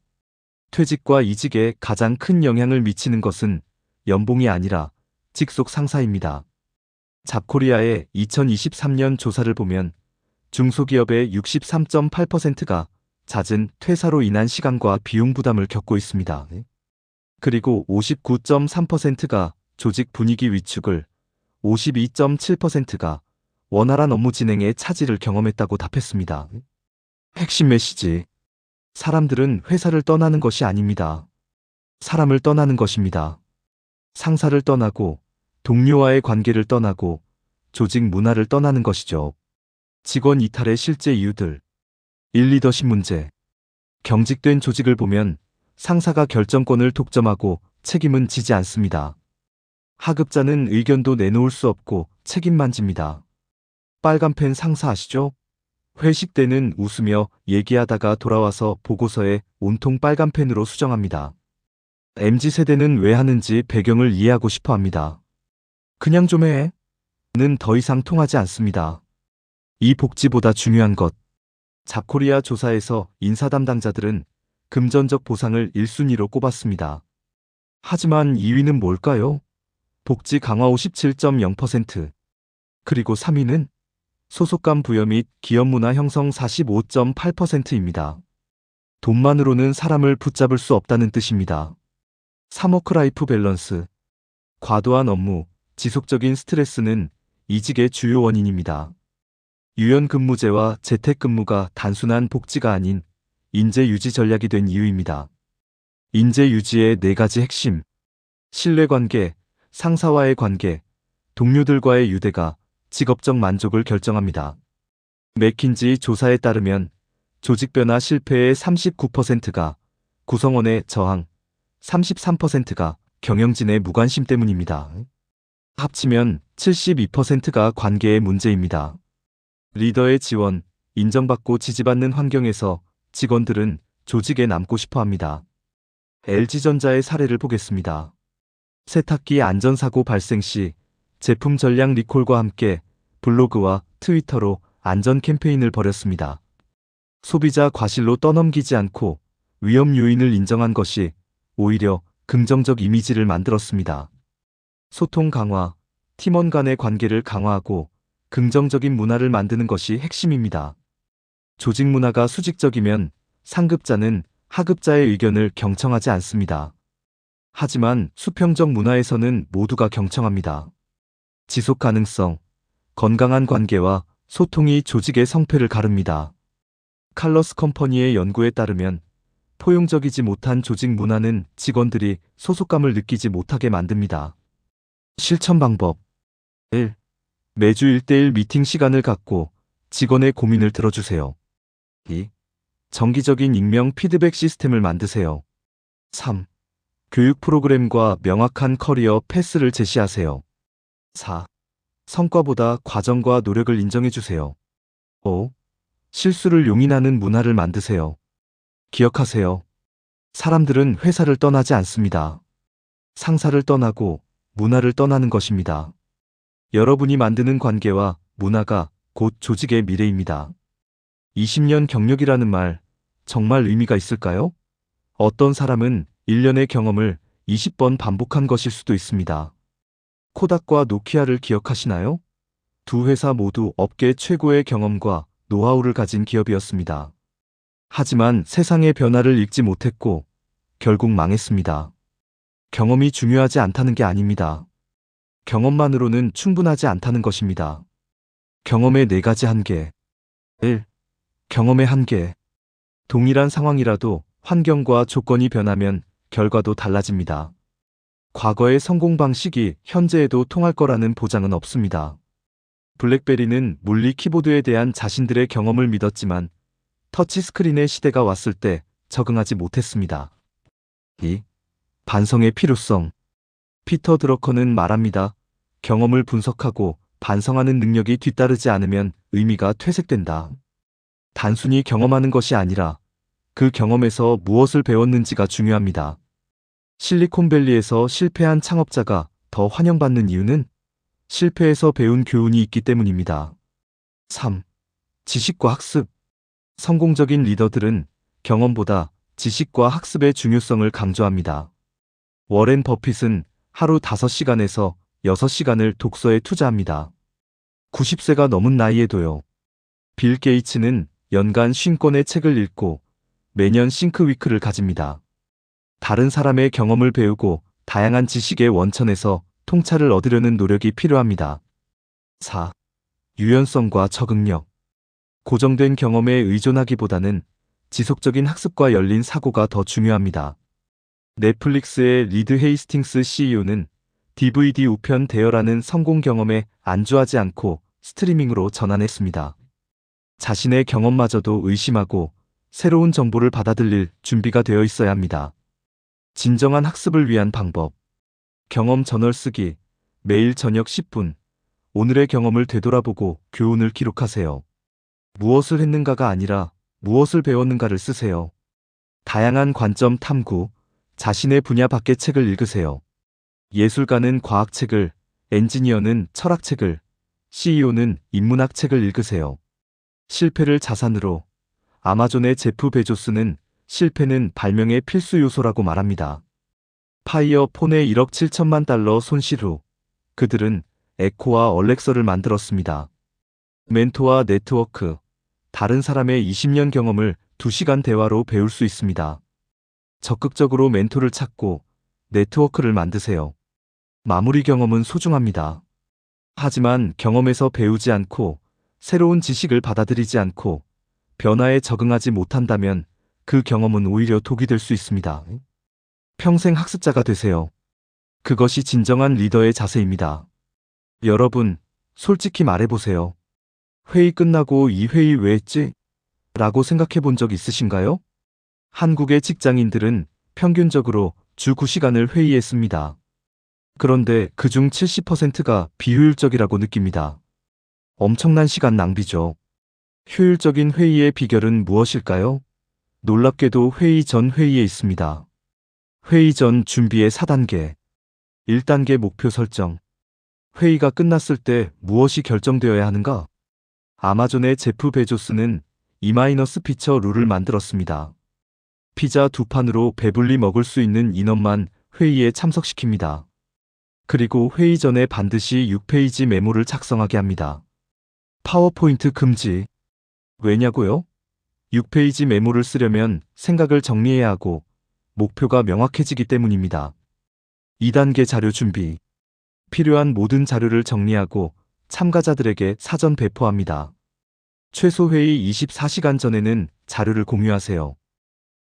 퇴직과 이직에 가장 큰 영향을 미치는 것은 연봉이 아니라 직속 상사입니다. 잡코리아의 2023년 조사를 보면 중소기업의 63.8%가 잦은 퇴사로 인한 시간과 비용 부담을 겪고 있습니다. 그리고 59.3%가 조직 분위기 위축을, 52.7%가 원활한 업무 진행에 차질을 경험했다고 답했습니다. 핵심 메시지. 사람들은 회사를 떠나는 것이 아닙니다. 사람을 떠나는 것입니다. 상사를 떠나고 동료와의 관계를 떠나고 조직 문화를 떠나는 것이죠. 직원 이탈의 실제 이유들. 1. 리더십 문제. 경직된 조직을 보면 상사가 결정권을 독점하고 책임은 지지 않습니다. 하급자는 의견도 내놓을 수 없고 책임만 집니다. 빨간펜 상사 아시죠? 회식 때는 웃으며 얘기하다가 돌아와서 보고서에 온통 빨간펜으로 수정합니다. MZ세대는 왜 하는지 배경을 이해하고 싶어 합니다. 그냥 좀 해. 는 더 이상 통하지 않습니다. 이 복지보다 중요한 것. 잡코리아 조사에서 인사 담당자들은 금전적 보상을 1순위로 꼽았습니다. 하지만 2위는 뭘까요? 복지 강화 57.0%. 그리고 3위는 소속감 부여 및 기업 문화 형성 45.8%입니다. 돈만으로는 사람을 붙잡을 수 없다는 뜻입니다. 3. 워크라이프 밸런스. 과도한 업무, 지속적인 스트레스는 이직의 주요 원인입니다. 유연근무제와 재택근무가 단순한 복지가 아닌 인재 유지 전략이 된 이유입니다. 인재 유지의 4가지 핵심. 신뢰관계, 상사와의 관계, 동료들과의 유대가 직업적 만족을 결정합니다. 맥킨지 조사에 따르면 조직 변화 실패의 39%가 구성원의 저항, 33%가 경영진의 무관심 때문입니다. 합치면 72%가 관계의 문제입니다. 리더의 지원, 인정받고 지지받는 환경에서 직원들은 조직에 남고 싶어 합니다. LG전자의 사례를 보겠습니다. 세탁기 안전사고 발생 시 제품 전량 리콜과 함께 블로그와 트위터로 안전 캠페인을 벌였습니다. 소비자 과실로 떠넘기지 않고 위험 요인을 인정한 것이 오히려 긍정적 이미지를 만들었습니다. 소통 강화, 팀원 간의 관계를 강화하고 긍정적인 문화를 만드는 것이 핵심입니다. 조직 문화가 수직적이면 상급자는 하급자의 의견을 경청하지 않습니다. 하지만 수평적 문화에서는 모두가 경청합니다. 지속 가능성, 건강한 관계와 소통이 조직의 성패를 가릅니다. 칼러스 컴퍼니의 연구에 따르면 포용적이지 못한 조직 문화는 직원들이 소속감을 느끼지 못하게 만듭니다. 실천 방법. 1. 매주 1대1 미팅 시간을 갖고 직원의 고민을 들어주세요. 2. 정기적인 익명 피드백 시스템을 만드세요. 3. 교육 프로그램과 명확한 커리어 패스를 제시하세요. 4. 성과보다 과정과 노력을 인정해주세요. 5. 실수를 용인하는 문화를 만드세요. 기억하세요. 사람들은 회사를 떠나지 않습니다. 상사를 떠나고 문화를 떠나는 것입니다. 여러분이 만드는 관계와 문화가 곧 조직의 미래입니다. 20년 경력이라는 말, 정말 의미가 있을까요? 어떤 사람은 1년의 경험을 20번 반복한 것일 수도 있습니다. 코닥과 노키아를 기억하시나요? 두 회사 모두 업계 최고의 경험과 노하우를 가진 기업이었습니다. 하지만 세상의 변화를 읽지 못했고 결국 망했습니다. 경험이 중요하지 않다는 게 아닙니다. 경험만으로는 충분하지 않다는 것입니다. 경험의 4가지 한계. 1. 경험의 한계. 동일한 상황이라도 환경과 조건이 변하면 결과도 달라집니다. 과거의 성공 방식이 현재에도 통할 거라는 보장은 없습니다. 블랙베리는 물리 키보드에 대한 자신들의 경험을 믿었지만 터치스크린의 시대가 왔을 때 적응하지 못했습니다. 2. 반성의 필요성. 피터 드러커는 말합니다. 경험을 분석하고 반성하는 능력이 뒤따르지 않으면 의미가 퇴색된다. 단순히 경험하는 것이 아니라 그 경험에서 무엇을 배웠는지가 중요합니다. 실리콘밸리에서 실패한 창업자가 더 환영받는 이유는 실패에서 배운 교훈이 있기 때문입니다. 3. 지식과 학습. 성공적인 리더들은 경험보다 지식과 학습의 중요성을 강조합니다. 워렌 버핏은 하루 5시간에서 6시간을 독서에 투자합니다. 90세가 넘은 나이에도요. 빌 게이츠는 연간 50권의 책을 읽고 매년 싱크위크를 가집니다. 다른 사람의 경험을 배우고 다양한 지식의 원천에서 통찰을 얻으려는 노력이 필요합니다. 4. 유연성과 적응력. 고정된 경험에 의존하기보다는 지속적인 학습과 열린 사고가 더 중요합니다. 넷플릭스의 리드 헤이스팅스 CEO는 DVD 우편 대여라는 성공 경험에 안주하지 않고 스트리밍으로 전환했습니다. 자신의 경험마저도 의심하고 새로운 정보를 받아들일 준비가 되어 있어야 합니다. 진정한 학습을 위한 방법. 경험 저널 쓰기. 매일 저녁 10분. 오늘의 경험을 되돌아보고 교훈을 기록하세요. 무엇을 했는가가 아니라 무엇을 배웠는가를 쓰세요. 다양한 관점 탐구. 자신의 분야 밖의 책을 읽으세요. 예술가는 과학책을, 엔지니어는 철학책을, CEO는 인문학 책을 읽으세요. 실패를 자산으로. 아마존의 제프 베조스는 실패는 발명의 필수 요소라고 말합니다. 파이어 폰의 1억 7천만 달러 손실 후 그들은 에코와 얼렉서를 만들었습니다. 멘토와 네트워크. 다른 사람의 20년 경험을 2시간 대화로 배울 수 있습니다. 적극적으로 멘토를 찾고 네트워크를 만드세요. 마무리 경험은 소중합니다. 하지만 경험에서 배우지 않고 새로운 지식을 받아들이지 않고 변화에 적응하지 못한다면 그 경험은 오히려 독이 될 수 있습니다. 평생 학습자가 되세요. 그것이 진정한 리더의 자세입니다. 여러분, 솔직히 말해보세요. 회의 끝나고 이 회의 왜 했지? 라고 생각해 본 적 있으신가요? 한국의 직장인들은 평균적으로 주 9시간을 회의했습니다. 그런데 그중 70%가 비효율적이라고 느낍니다. 엄청난 시간 낭비죠. 효율적인 회의의 비결은 무엇일까요? 놀랍게도 회의 전 회의에 있습니다. 회의 전 준비의 4단계. 1단계 목표 설정. 회의가 끝났을 때 무엇이 결정되어야 하는가? 아마존의 제프 베조스는 E- 피처 룰을 만들었습니다. 피자 2판으로 배불리 먹을 수 있는 인원만 회의에 참석시킵니다. 그리고 회의 전에 반드시 6페이지 메모를 작성하게 합니다. 파워포인트 금지. 왜냐고요? 6페이지 메모를 쓰려면 생각을 정리해야 하고 목표가 명확해지기 때문입니다. 2단계 자료 준비. 필요한 모든 자료를 정리하고 참가자들에게 사전 배포합니다. 최소 회의 24시간 전에는 자료를 공유하세요.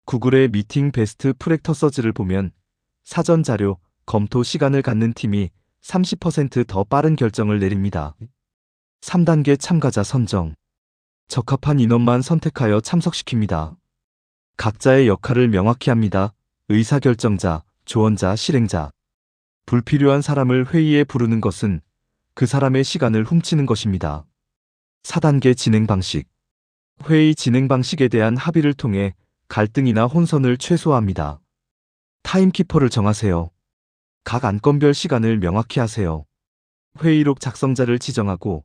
구글의 미팅 베스트 프랙터서즈를 보면 사전 자료 검토 시간을 갖는 팀이 30% 더 빠른 결정을 내립니다. 3단계 참가자 선정. 적합한 인원만 선택하여 참석시킵니다. 각자의 역할을 명확히 합니다. 의사결정자, 조언자, 실행자. 불필요한 사람을 회의에 부르는 것은 그 사람의 시간을 훔치는 것입니다. 4단계 진행 방식. 회의 진행 방식에 대한 합의를 통해 갈등이나 혼선을 최소화합니다. 타임키퍼를 정하세요. 각 안건별 시간을 명확히 하세요. 회의록 작성자를 지정하고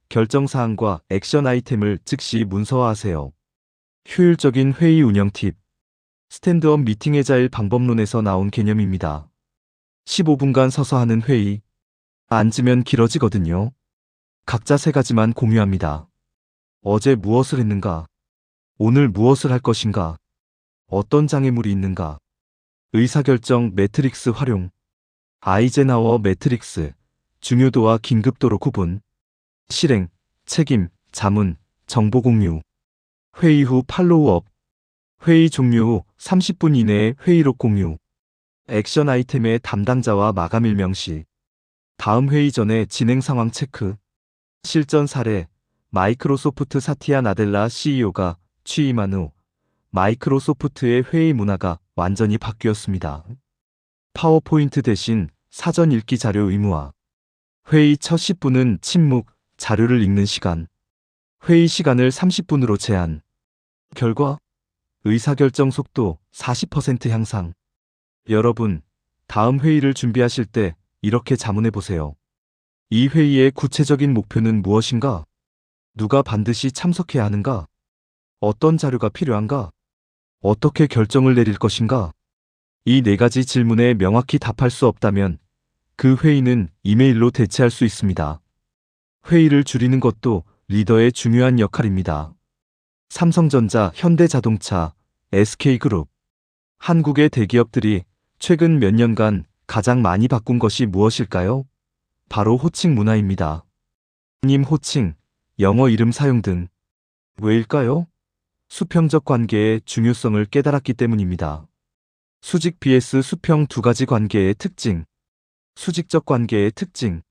결정사항과 액션 아이템을 즉시 문서화하세요. 효율적인 회의 운영 팁. 스탠드업 미팅 애자일 방법론에서 나온 개념입니다. 15분간 서서 하는 회의. 앉으면 길어지거든요. 각자 3가지만 공유합니다. 어제 무엇을 했는가? 오늘 무엇을 할 것인가? 어떤 장애물이 있는가? 의사결정 매트릭스 활용. 아이젠하워 매트릭스. 중요도와 긴급도로 구분. 실행, 책임, 자문, 정보 공유. 회의 후 팔로우업. 회의 종료 후 30분 이내에 회의록 공유. 액션 아이템의 담당자와 마감일 명시. 다음 회의 전에 진행 상황 체크. 실전 사례, 마이크로소프트 사티아 나델라 CEO가 취임한 후 마이크로소프트의 회의 문화가 완전히 바뀌었습니다. 파워포인트 대신 사전 읽기 자료 의무화. 회의 첫 10분은 침묵, 자료를 읽는 시간. 회의 시간을 30분으로 제한. 결과, 의사결정 속도 40% 향상. 여러분, 다음 회의를 준비하실 때 이렇게 자문해 보세요. 이 회의의 구체적인 목표는 무엇인가? 누가 반드시 참석해야 하는가? 어떤 자료가 필요한가? 어떻게 결정을 내릴 것인가? 이 네 가지 질문에 명확히 답할 수 없다면 그 회의는 이메일로 대체할 수 있습니다. 회의를 줄이는 것도 리더의 중요한 역할입니다. 삼성전자, 현대자동차, SK그룹. 한국의 대기업들이 최근 몇 년간 가장 많이 바꾼 것이 무엇일까요? 바로 호칭 문화입니다. 님 호칭, 영어 이름 사용 등. 왜일까요? 수평적 관계의 중요성을 깨달았기 때문입니다. 수직 vs 수평 두 가지 관계의 특징. 수직적 관계의 특징.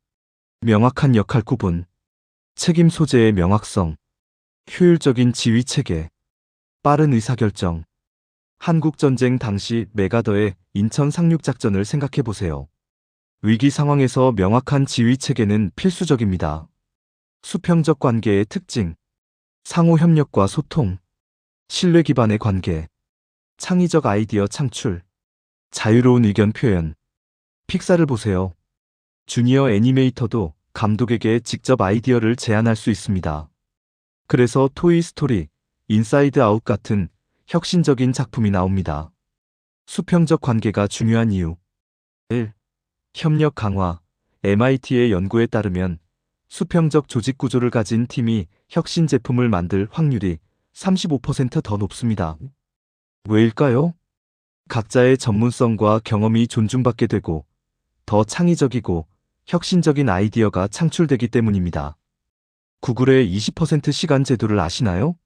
명확한 역할 구분. 책임 소재의 명확성. 효율적인 지휘 체계. 빠른 의사결정. 한국전쟁 당시 메가더의 인천 상륙작전을 생각해 보세요. 위기 상황에서 명확한 지휘 체계는 필수적입니다. 수평적 관계의 특징. 상호 협력과 소통. 신뢰 기반의 관계. 창의적 아이디어 창출. 자유로운 의견 표현. 픽사를 보세요. 주니어 애니메이터도 감독에게 직접 아이디어를 제안할 수 있습니다. 그래서 토이스토리, 인사이드 아웃 같은 혁신적인 작품이 나옵니다. 수평적 관계가 중요한 이유. 1. 협력 강화. MIT의 연구에 따르면 수평적 조직 구조를 가진 팀이 혁신 제품을 만들 확률이 35% 더 높습니다. 왜일까요? 각자의 전문성과 경험이 존중받게 되고 더 창의적이고 혁신적인 아이디어가 창출되기 때문입니다. 구글의 20% 시간 제도를 아시나요?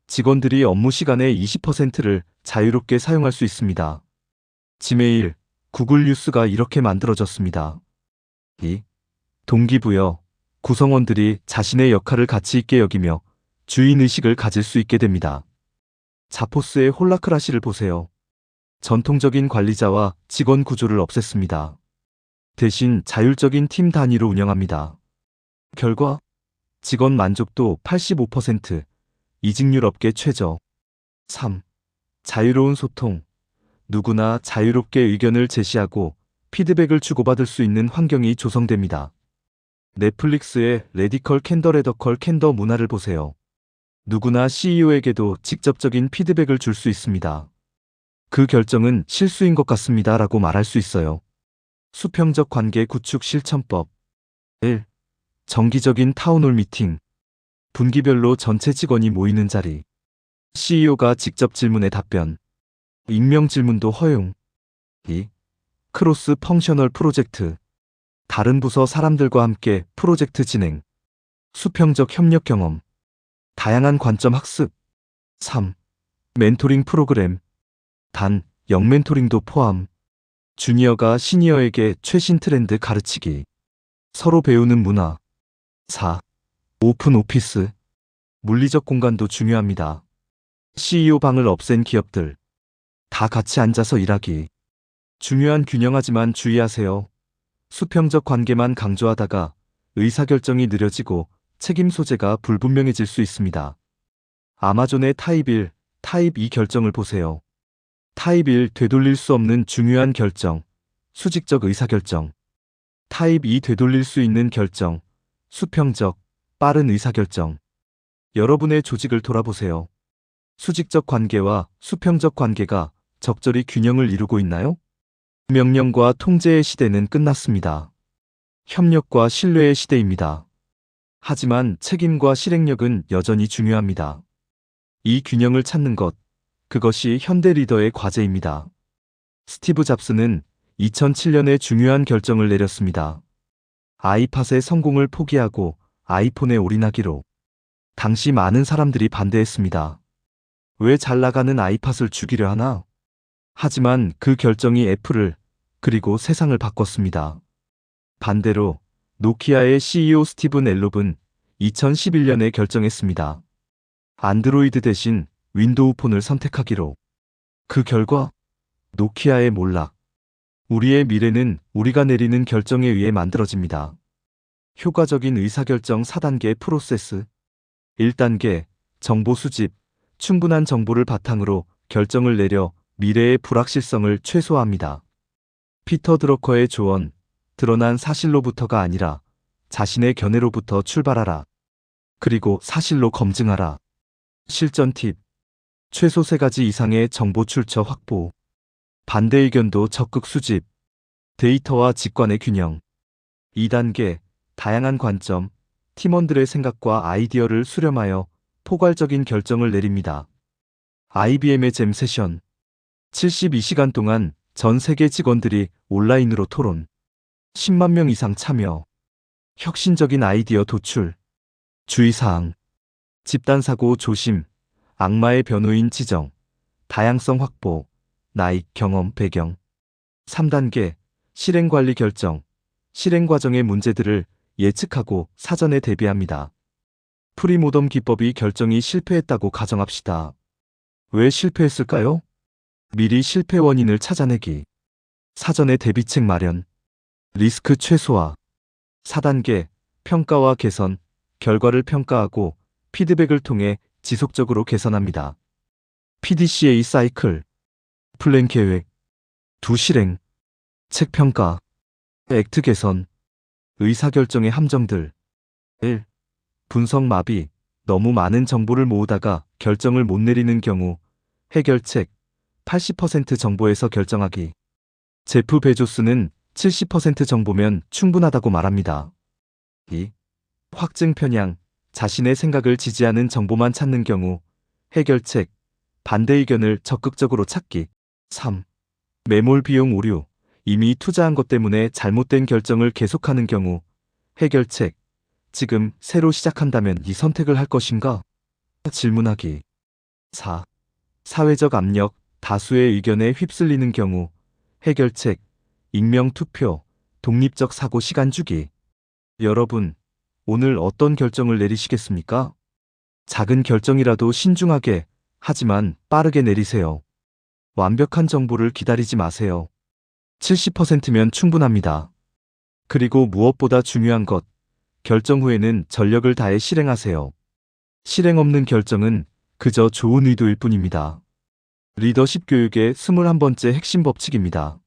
직원들이 업무 시간의 20%를 자유롭게 사용할 수 있습니다. 지메일, 구글 뉴스가 이렇게 만들어졌습니다. 2. 동기부여. 구성원들이 자신의 역할을 가치 있게 여기며 주인의식을 가질 수 있게 됩니다. 자포스의 홀라크라시를 보세요. 전통적인 관리자와 직원 구조를 없앴습니다. 대신 자율적인 팀 단위로 운영합니다. 결과, 직원 만족도 85%, 이직률 업계 최저. 3. 자유로운 소통. 누구나 자유롭게 의견을 제시하고 피드백을 주고받을 수 있는 환경이 조성됩니다. 넷플릭스의 레디컬 캔더 레더컬 캔더 문화를 보세요. 누구나 CEO에게도 직접적인 피드백을 줄 수 있습니다. 그 결정은 실수인 것 같습니다 라고 말할 수 있어요. 수평적 관계 구축 실천법. 1. 정기적인 타운홀 미팅. 분기별로 전체 직원이 모이는 자리. CEO가 직접 질문에 답변. 익명 질문도 허용. 2. 크로스 펑셔널 프로젝트. 다른 부서 사람들과 함께 프로젝트 진행. 수평적 협력 경험. 다양한 관점 학습. 3. 멘토링 프로그램. 단, 영멘토링도 포함. 주니어가 시니어에게 최신 트렌드 가르치기. 서로 배우는 문화. 4. 오픈 오피스. 물리적 공간도 중요합니다. CEO 방을 없앤 기업들. 다 같이 앉아서 일하기. 중요한 균형하지만 주의하세요. 수평적 관계만 강조하다가 의사결정이 느려지고 책임 소재가 불분명해질 수 있습니다. 아마존의 타입 1, 타입 2 결정을 보세요. 타입 1 되돌릴 수 없는 중요한 결정, 수직적 의사결정. 타입 2 되돌릴 수 있는 결정, 수평적, 빠른 의사결정. 여러분의 조직을 돌아보세요. 수직적 관계와 수평적 관계가 적절히 균형을 이루고 있나요? 명령과 통제의 시대는 끝났습니다. 협력과 신뢰의 시대입니다. 하지만 책임과 실행력은 여전히 중요합니다. 이 균형을 찾는 것, 그것이 현대 리더의 과제입니다. 스티브 잡스는 2007년에 중요한 결정을 내렸습니다. 아이팟의 성공을 포기하고 아이폰에 올인하기로. 당시 많은 사람들이 반대했습니다. 왜 잘 나가는 아이팟을 죽이려 하나? 하지만 그 결정이 애플을, 그리고 세상을 바꿨습니다. 반대로 노키아의 CEO 스티븐 앨롭은 2011년에 결정했습니다. 안드로이드 대신 윈도우 폰을 선택하기로. 그 결과 노키아의 몰락. 우리의 미래는 우리가 내리는 결정에 의해 만들어집니다. 효과적인 의사결정 4단계 프로세스. 1단계 정보 수집. 충분한 정보를 바탕으로 결정을 내려 미래의 불확실성을 최소화합니다. 피터 드러커의 조언. 드러난 사실로부터가 아니라 자신의 견해로부터 출발하라. 그리고 사실로 검증하라. 실전 팁. 최소 3가지 이상의 정보 출처 확보. 반대 의견도 적극 수집. 데이터와 직관의 균형. 2단계 다양한 관점. 팀원들의 생각과 아이디어를 수렴하여 포괄적인 결정을 내립니다. IBM의 잼 세션. 72시간 동안 전 세계 직원들이 온라인으로 토론. 10만 명 이상 참여. 혁신적인 아이디어 도출. 주의사항. 집단사고 조심. 악마의 변호인 지정. 다양성 확보. 나이, 경험, 배경. 3단계 실행관리 결정. 실행 과정의 문제들을 예측하고 사전에 대비합니다. 프리모덤 기법이 결정이 실패했다고 가정합시다. 왜 실패했을까요? 미리 실패 원인을 찾아내기. 사전에 대비책 마련. 리스크 최소화. 4단계 평가와 개선. 결과를 평가하고 피드백을 통해 지속적으로 개선합니다. PDCA 사이클. 플랜 계획. 2 실행. 책 평가. 액트 개선. 의사결정의 함정들. 1. 분석 마비. 너무 많은 정보를 모으다가 결정을 못 내리는 경우. 해결책. 80% 정보에서 결정하기. 제프 베조스는 70% 정보면 충분하다고 말합니다. 2. 확증 편향. 자신의 생각을 지지하는 정보만 찾는 경우. 해결책. 반대 의견을 적극적으로 찾기. 3. 매몰 비용 오류. 이미 투자한 것 때문에 잘못된 결정을 계속하는 경우. 해결책. 지금 새로 시작한다면 이 선택을 할 것인가? 질문하기. 4. 사회적 압력. 다수의 의견에 휩쓸리는 경우. 해결책. 익명 투표. 독립적 사고 시간 주기. 여러분, 오늘 어떤 결정을 내리시겠습니까? 작은 결정이라도 신중하게, 하지만 빠르게 내리세요. 완벽한 정보를 기다리지 마세요. 70%면 충분합니다. 그리고 무엇보다 중요한 것, 결정 후에는 전력을 다해 실행하세요. 실행 없는 결정은 그저 좋은 의도일 뿐입니다. 리더십 교육의 21번째 핵심 법칙입니다.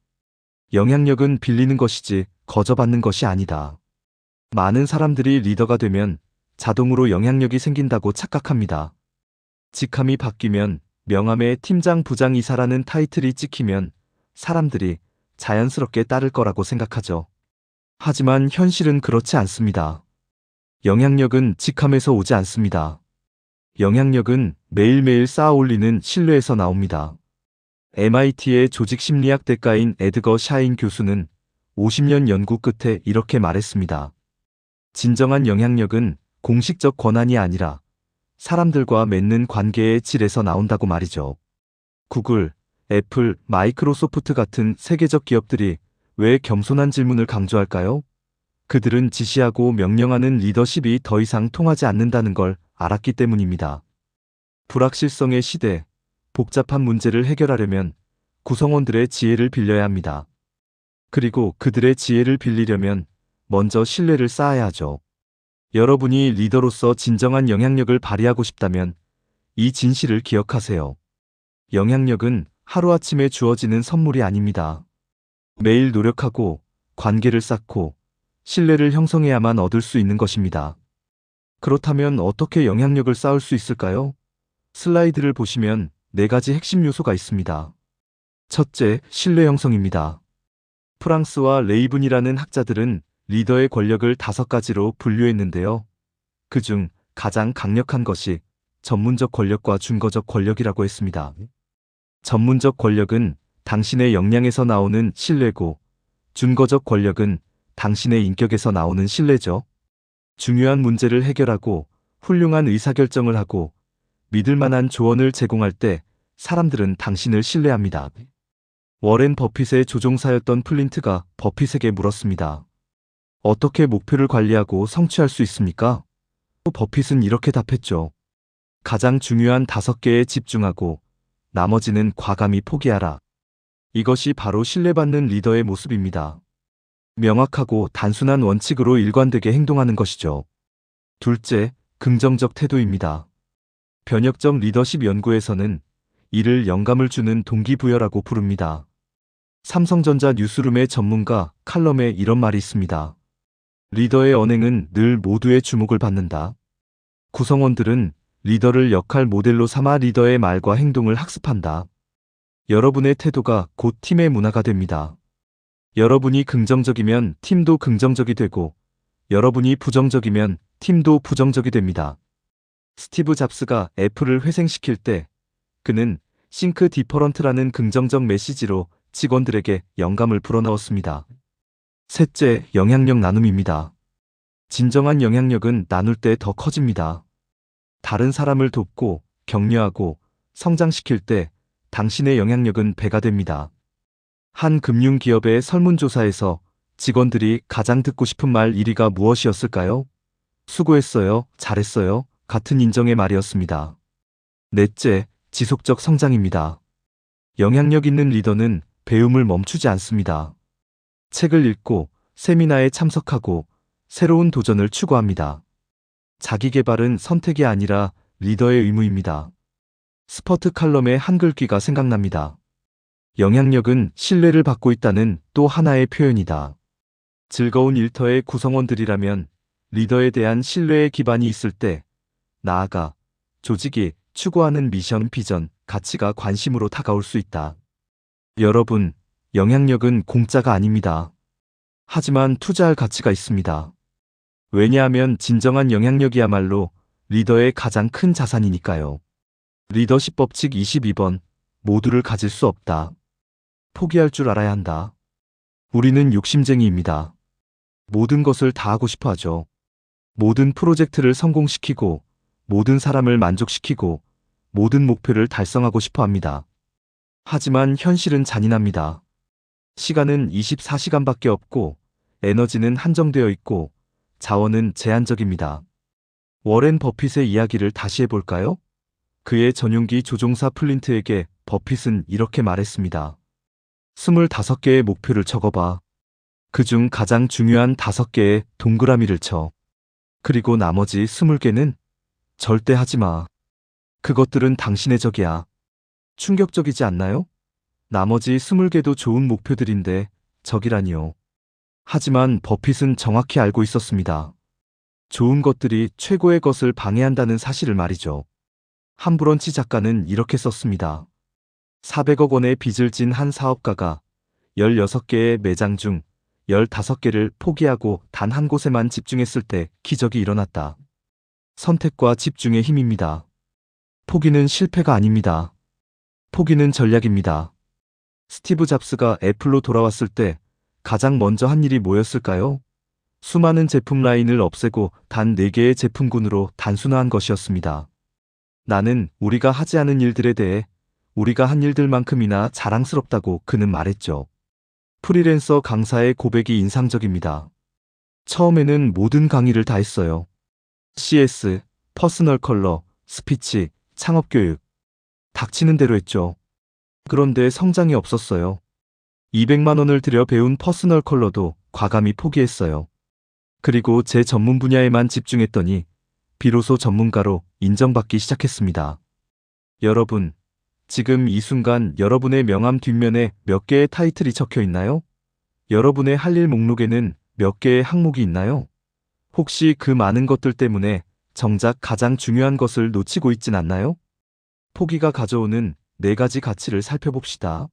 영향력은 빌리는 것이지 거저받는 것이 아니다. 많은 사람들이 리더가 되면 자동으로 영향력이 생긴다고 착각합니다. 직함이 바뀌면, 명함에 팀장 부장 이사라는 타이틀이 찍히면 사람들이 자연스럽게 따를 거라고 생각하죠. 하지만 현실은 그렇지 않습니다. 영향력은 직함에서 오지 않습니다. 영향력은 매일매일 쌓아 올리는 신뢰에서 나옵니다. MIT의 조직심리학 대가인 에드거 샤인 교수는 50년 연구 끝에 이렇게 말했습니다. 진정한 영향력은 공식적 권한이 아니라 사람들과 맺는 관계의 질에서 나온다고 말이죠. 구글, 애플, 마이크로소프트 같은 세계적 기업들이 왜 겸손한 질문을 강조할까요? 그들은 지시하고 명령하는 리더십이 더 이상 통하지 않는다는 걸 알았기 때문입니다. 불확실성의 시대, 복잡한 문제를 해결하려면 구성원들의 지혜를 빌려야 합니다. 그리고 그들의 지혜를 빌리려면 먼저 신뢰를 쌓아야 하죠. 여러분이 리더로서 진정한 영향력을 발휘하고 싶다면 이 진실을 기억하세요. 영향력은 하루아침에 주어지는 선물이 아닙니다. 매일 노력하고 관계를 쌓고 신뢰를 형성해야만 얻을 수 있는 것입니다. 그렇다면 어떻게 영향력을 쌓을 수 있을까요? 슬라이드를 보시면 4가지 핵심 요소가 있습니다. 첫째, 신뢰 형성입니다. 프랑스와 레이븐이라는 학자들은 리더의 권력을 5가지로 분류했는데요. 그중 가장 강력한 것이 전문적 권력과 준거적 권력이라고 했습니다. 전문적 권력은 당신의 역량에서 나오는 신뢰고, 준거적 권력은 당신의 인격에서 나오는 신뢰죠. 중요한 문제를 해결하고 훌륭한 의사결정을 하고 믿을 만한 조언을 제공할 때 사람들은 당신을 신뢰합니다. 워렌 버핏의 조종사였던 플린트가 버핏에게 물었습니다. 어떻게 목표를 관리하고 성취할 수 있습니까? 버핏은 이렇게 답했죠. 가장 중요한 5개에 집중하고 나머지는 과감히 포기하라. 이것이 바로 신뢰받는 리더의 모습입니다. 명확하고 단순한 원칙으로 일관되게 행동하는 것이죠. 둘째, 긍정적 태도입니다. 변혁적 리더십 연구에서는 이를 영감을 주는 동기부여라고 부릅니다. 삼성전자 뉴스룸의 전문가 칼럼에 이런 말이 있습니다. 리더의 언행은 늘 모두의 주목을 받는다. 구성원들은 리더를 역할 모델로 삼아 리더의 말과 행동을 학습한다. 여러분의 태도가 곧 팀의 문화가 됩니다. 여러분이 긍정적이면 팀도 긍정적이 되고, 여러분이 부정적이면 팀도 부정적이 됩니다. 스티브 잡스가 애플을 회생시킬 때 그는 싱크 디퍼런트라는 긍정적 메시지로 직원들에게 영감을 불어넣었습니다. 셋째, 영향력 나눔입니다. 진정한 영향력은 나눌 때 더 커집니다. 다른 사람을 돕고 격려하고 성장시킬 때 당신의 영향력은 배가 됩니다. 한 금융기업의 설문조사에서 직원들이 가장 듣고 싶은 말 1위가 무엇이었을까요? 수고했어요, 잘했어요, 같은 인정의 말이었습니다. 넷째, 지속적 성장입니다. 영향력 있는 리더는 배움을 멈추지 않습니다. 책을 읽고 세미나에 참석하고 새로운 도전을 추구합니다. 자기 개발은 선택이 아니라 리더의 의무입니다. 스퍼트 칼럼의 한글귀가 생각납니다. 영향력은 신뢰를 받고 있다는 또 하나의 표현이다. 즐거운 일터의 구성원들이라면 리더에 대한 신뢰의 기반이 있을 때, 나아가 조직이 추구하는 미션, 비전, 가치가 관심으로 다가올 수 있다. 여러분, 영향력은 공짜가 아닙니다. 하지만 투자할 가치가 있습니다. 왜냐하면 진정한 영향력이야말로 리더의 가장 큰 자산이니까요. 리더십 법칙 22번, 모두를 가질 수 없다. 포기할 줄 알아야 한다. 우리는 욕심쟁이입니다. 모든 것을 다 하고 싶어 하죠. 모든 프로젝트를 성공시키고, 모든 사람을 만족시키고, 모든 목표를 달성하고 싶어 합니다. 하지만 현실은 잔인합니다. 시간은 24시간밖에 없고, 에너지는 한정되어 있고, 자원은 제한적입니다. 워렌 버핏의 이야기를 다시 해볼까요? 그의 전용기 조종사 플린트에게 버핏은 이렇게 말했습니다. 25개의 목표를 적어봐. 그중 가장 중요한 5개의 동그라미를 쳐. 그리고 나머지 20개는 절대 하지 마. 그것들은 당신의 적이야. 충격적이지 않나요? 나머지 20개도 좋은 목표들인데 적이라니요. 하지만 버핏은 정확히 알고 있었습니다. 좋은 것들이 최고의 것을 방해한다는 사실을 말이죠. 한 브런치 작가는 이렇게 썼습니다. 400억 원의 빚을 진 한 사업가가 16개의 매장 중 15개를 포기하고 단 한 곳에만 집중했을 때 기적이 일어났다. 선택과 집중의 힘입니다. 포기는 실패가 아닙니다. 포기는 전략입니다. 스티브 잡스가 애플로 돌아왔을 때 가장 먼저 한 일이 뭐였을까요? 수많은 제품 라인을 없애고 단 4개의 제품군으로 단순화한 것이었습니다. 나는 우리가 하지 않은 일들에 대해 우리가 한 일들만큼이나 자랑스럽다고 그는 말했죠. 프리랜서 강사의 고백이 인상적입니다. 처음에는 모든 강의를 다 했어요. CS, 퍼스널 컬러, 스피치, 창업교육. 닥치는 대로 했죠. 그런데 성장이 없었어요. 200만 원을 들여 배운 퍼스널 컬러도 과감히 포기했어요. 그리고 제 전문 분야에만 집중했더니 비로소 전문가로 인정받기 시작했습니다. 여러분, 지금 이 순간 여러분의 명함 뒷면에 몇 개의 타이틀이 적혀 있나요? 여러분의 할 일 목록에는 몇 개의 항목이 있나요? 혹시 그 많은 것들 때문에 정작 가장 중요한 것을 놓치고 있진 않나요? 포기가 가져오는 4가지 가치를 살펴봅시다.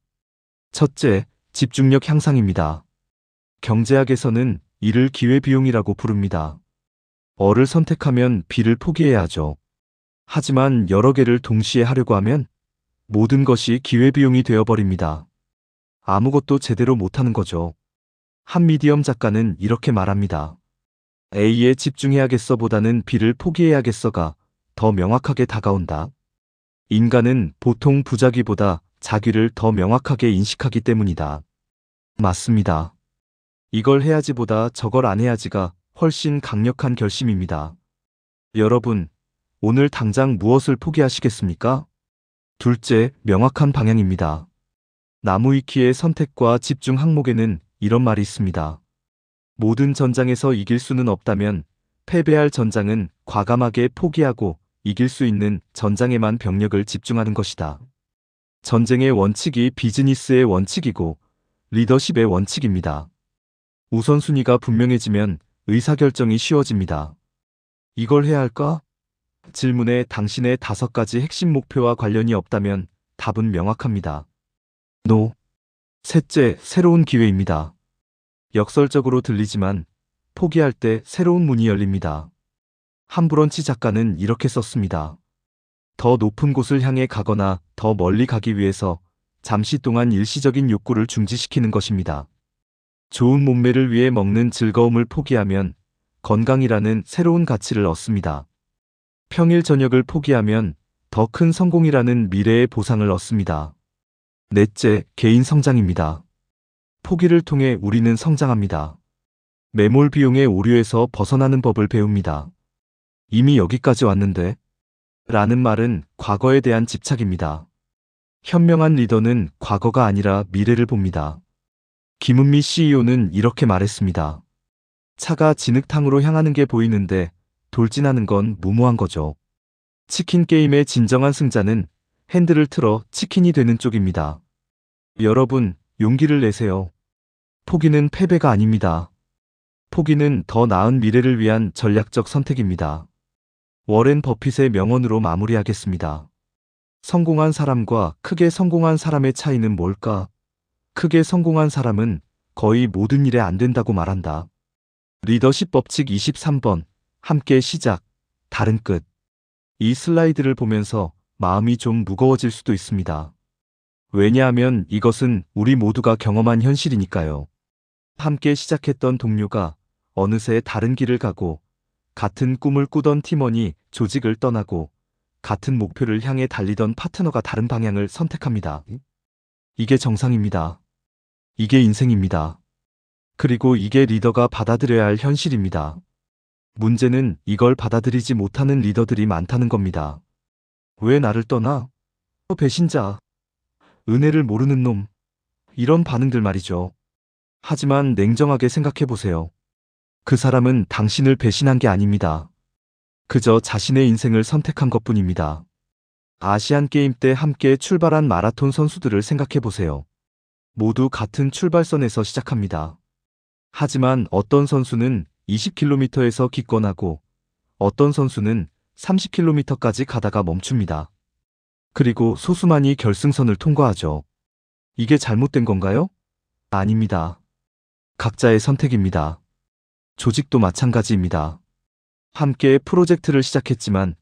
첫째, 집중력 향상입니다. 경제학에서는 이를 기회비용이라고 부릅니다. 어를 선택하면 B를 포기해야 하죠. 하지만 여러 개를 동시에 하려고 하면 모든 것이 기회비용이 되어버립니다. 아무것도 제대로 못하는 거죠. 한 미디엄 작가는 이렇게 말합니다. A에 집중해야겠어 보다는 B를 포기해야겠어가 더 명확하게 다가온다. 인간은 보통 부자기보다 자기를 더 명확하게 인식하기 때문이다. 맞습니다. 이걸 해야지보다 저걸 안 해야지가 훨씬 강력한 결심입니다. 여러분, 오늘 당장 무엇을 포기하시겠습니까? 둘째, 명확한 방향입니다. 나무위키의 선택과 집중 항목에는 이런 말이 있습니다. 모든 전장에서 이길 수는 없다면 패배할 전장은 과감하게 포기하고 이길 수 있는 전장에만 병력을 집중하는 것이다. 전쟁의 원칙이 비즈니스의 원칙이고 리더십의 원칙입니다. 우선순위가 분명해지면 의사결정이 쉬워집니다. 이걸 해야 할까? 질문에 당신의 5가지 핵심 목표와 관련이 없다면 답은 명확합니다. NO. 셋째, 새로운 기회입니다. 역설적으로 들리지만 포기할 때 새로운 문이 열립니다. 함브런치 작가는 이렇게 썼습니다. 더 높은 곳을 향해 가거나 더 멀리 가기 위해서 잠시 동안 일시적인 욕구를 중지시키는 것입니다. 좋은 몸매를 위해 먹는 즐거움을 포기하면 건강이라는 새로운 가치를 얻습니다. 평일 저녁을 포기하면 더 큰 성공이라는 미래의 보상을 얻습니다. 넷째, 개인 성장입니다. 포기를 통해 우리는 성장합니다. 매몰 비용의 오류에서 벗어나는 법을 배웁니다. 이미 여기까지 왔는데? 라는 말은 과거에 대한 집착입니다. 현명한 리더는 과거가 아니라 미래를 봅니다. 김은미 CEO는 이렇게 말했습니다. 차가 진흙탕으로 향하는 게 보이는데 돌진하는 건 무모한 거죠. 치킨 게임의 진정한 승자는 핸들을 틀어 치킨이 되는 쪽입니다. 여러분, 용기를 내세요. 포기는 패배가 아닙니다. 포기는 더 나은 미래를 위한 전략적 선택입니다. 워렌 버핏의 명언으로 마무리하겠습니다. 성공한 사람과 크게 성공한 사람의 차이는 뭘까? 크게 성공한 사람은 거의 모든 일에 안 된다고 말한다. 리더십 법칙 23번. 함께 시작, 다른 끝. 이 슬라이드를 보면서 마음이 좀 무거워질 수도 있습니다. 왜냐하면 이것은 우리 모두가 경험한 현실이니까요. 함께 시작했던 동료가 어느새 다른 길을 가고, 같은 꿈을 꾸던 팀원이 조직을 떠나고, 같은 목표를 향해 달리던 파트너가 다른 방향을 선택합니다. 이게 정상입니다. 이게 인생입니다. 그리고 이게 리더가 받아들여야 할 현실입니다. 문제는 이걸 받아들이지 못하는 리더들이 많다는 겁니다. 왜 나를 떠나? 배신자. 은혜를 모르는 놈. 이런 반응들 말이죠. 하지만 냉정하게 생각해 보세요. 그 사람은 당신을 배신한 게 아닙니다. 그저 자신의 인생을 선택한 것뿐입니다. 아시안 게임 때 함께 출발한 마라톤 선수들을 생각해 보세요. 모두 같은 출발선에서 시작합니다. 하지만 어떤 선수는 20km에서 기권하고 어떤 선수는 30km까지 가다가 멈춥니다. 그리고 소수만이 결승선을 통과하죠. 이게 잘못된 건가요? 아닙니다. 각자의 선택입니다. 조직도 마찬가지입니다. 함께 프로젝트를 시작했지만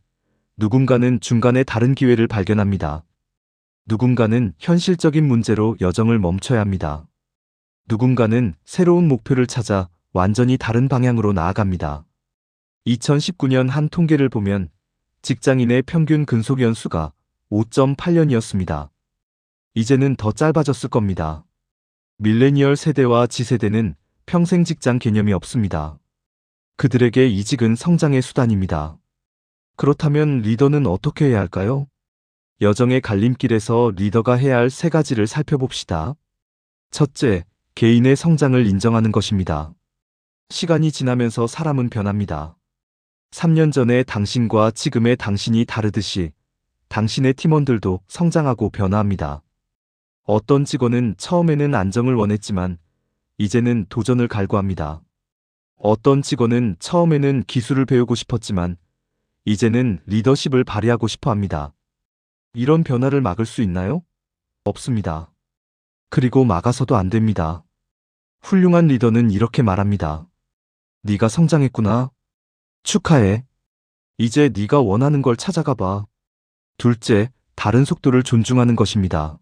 누군가는 중간에 다른 기회를 발견합니다. 누군가는 현실적인 문제로 여정을 멈춰야 합니다. 누군가는 새로운 목표를 찾아 완전히 다른 방향으로 나아갑니다. 2019년 한 통계를 보면 직장인의 평균 근속 연수가 5.8년이었습니다. 이제는 더 짧아졌을 겁니다. 밀레니얼 세대와 Z세대는 평생 직장 개념이 없습니다. 그들에게 이직은 성장의 수단입니다. 그렇다면 리더는 어떻게 해야 할까요? 여정의 갈림길에서 리더가 해야 할 3가지를 살펴봅시다. 첫째, 개인의 성장을 인정하는 것입니다. 시간이 지나면서 사람은 변합니다. 3년 전의 당신과 지금의 당신이 다르듯이 당신의 팀원들도 성장하고 변화합니다. 어떤 직원은 처음에는 안정을 원했지만 이제는 도전을 갈구합니다. 어떤 직원은 처음에는 기술을 배우고 싶었지만 이제는 리더십을 발휘하고 싶어 합니다. 이런 변화를 막을 수 있나요? 없습니다. 그리고 막아서도 안 됩니다. 훌륭한 리더는 이렇게 말합니다. 네가 성장했구나. 축하해. 이제 네가 원하는 걸 찾아가 봐. 둘째, 다른 속도를 존중하는 것입니다.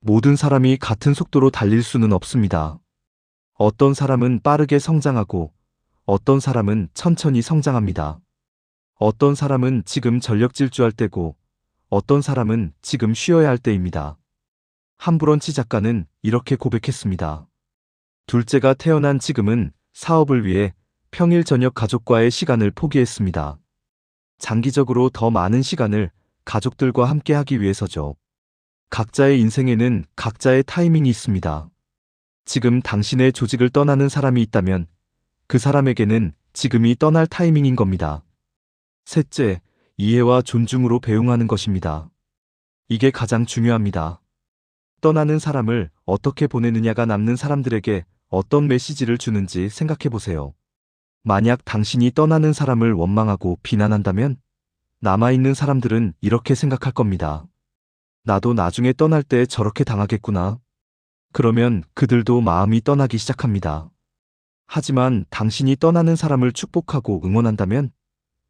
모든 사람이 같은 속도로 달릴 수는 없습니다. 어떤 사람은 빠르게 성장하고 어떤 사람은 천천히 성장합니다. 어떤 사람은 지금 전력 질주할 때고 어떤 사람은 지금 쉬어야 할 때입니다. 함브런치 작가는 이렇게 고백했습니다. 둘째가 태어난 지금은 사업을 위해 평일 저녁 가족과의 시간을 포기했습니다. 장기적으로 더 많은 시간을 가족들과 함께 하기 위해서죠. 각자의 인생에는 각자의 타이밍이 있습니다. 지금 당신의 조직을 떠나는 사람이 있다면 그 사람에게는 지금이 떠날 타이밍인 겁니다. 셋째, 이해와 존중으로 배웅하는 것입니다. 이게 가장 중요합니다. 떠나는 사람을 어떻게 보내느냐가 남는 사람들에게 어떤 메시지를 주는지 생각해 보세요. 만약 당신이 떠나는 사람을 원망하고 비난한다면 남아있는 사람들은 이렇게 생각할 겁니다. 나도 나중에 떠날 때 저렇게 당하겠구나. 그러면 그들도 마음이 떠나기 시작합니다. 하지만 당신이 떠나는 사람을 축복하고 응원한다면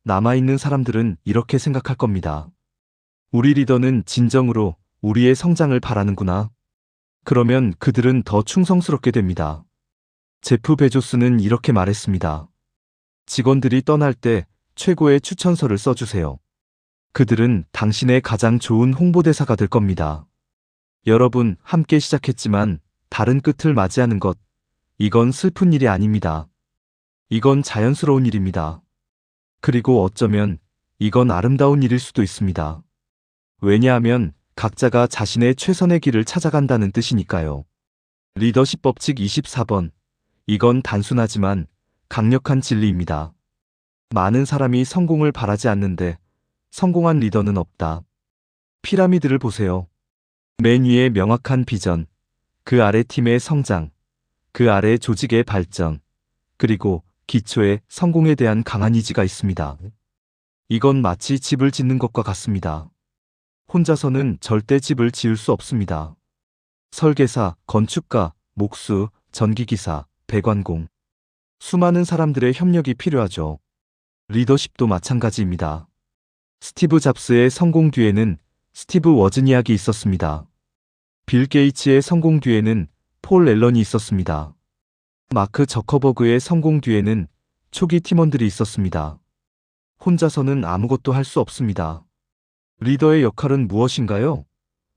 남아있는 사람들은 이렇게 생각할 겁니다. 우리 리더는 진정으로 우리의 성장을 바라는구나. 그러면 그들은 더 충성스럽게 됩니다. 제프 베조스는 이렇게 말했습니다. 직원들이 떠날 때 최고의 추천서를 써주세요. 그들은 당신의 가장 좋은 홍보대사가 될 겁니다. 여러분, 함께 시작했지만 다른 끝을 맞이하는 것, 이건 슬픈 일이 아닙니다. 이건 자연스러운 일입니다. 그리고 어쩌면 이건 아름다운 일일 수도 있습니다. 왜냐하면 각자가 자신의 최선의 길을 찾아간다는 뜻이니까요. 리더십 법칙 24번. 이건 단순하지만 강력한 진리입니다. 많은 사람이 성공을 바라지 않는데 성공한 리더는 없다. 피라미드를 보세요. 맨 위에 명확한 비전, 그 아래 팀의 성장, 그 아래 조직의 발전, 그리고 기초에 성공에 대한 강한 의지가 있습니다. 이건 마치 집을 짓는 것과 같습니다. 혼자서는 절대 집을 지을 수 없습니다. 설계사, 건축가, 목수, 전기기사, 배관공. 수많은 사람들의 협력이 필요하죠. 리더십도 마찬가지입니다. 스티브 잡스의 성공 뒤에는 스티브 워즈니악이 있었습니다. 빌 게이츠의 성공 뒤에는 폴 앨런이 있었습니다. 마크 저커버그의 성공 뒤에는 초기 팀원들이 있었습니다. 혼자서는 아무것도 할 수 없습니다. 리더의 역할은 무엇인가요?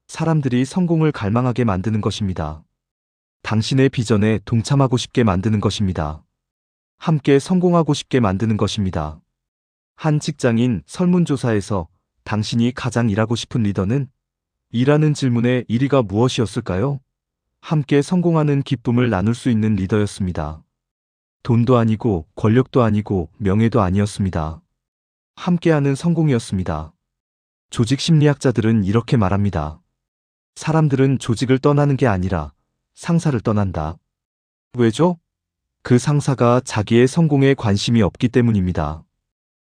사람들이 성공을 갈망하게 만드는 것입니다. 당신의 비전에 동참하고 싶게 만드는 것입니다. 함께 성공하고 싶게 만드는 것입니다. 한 직장인 설문조사에서 당신이 가장 일하고 싶은 리더는? 일하는 질문의 1위가 무엇이었을까요? 함께 성공하는 기쁨을 나눌 수 있는 리더였습니다. 돈도 아니고 권력도 아니고 명예도 아니었습니다. 함께하는 성공이었습니다. 조직 심리학자들은 이렇게 말합니다. 사람들은 조직을 떠나는 게 아니라 상사를 떠난다. 왜죠? 그 상사가 자기의 성공에 관심이 없기 때문입니다.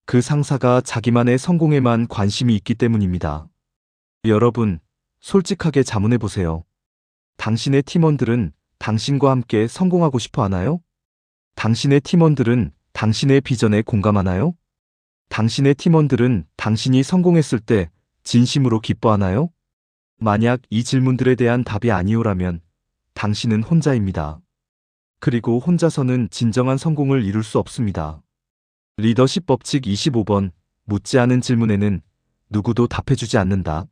그 상사가 자기만의 성공에만 관심이 있기 때문입니다. 여러분, 솔직하게 자문해 보세요. 당신의 팀원들은 당신과 함께 성공하고 싶어 하나요? 당신의 팀원들은 당신의 비전에 공감하나요? 당신의 팀원들은 당신이 성공했을 때 진심으로 기뻐하나요? 만약 이 질문들에 대한 답이 아니오라면 당신은 혼자입니다. 그리고 혼자서는 진정한 성공을 이룰 수 없습니다. 리더십 법칙 25번. 묻지 않은 질문에는 누구도 답해주지 않는다.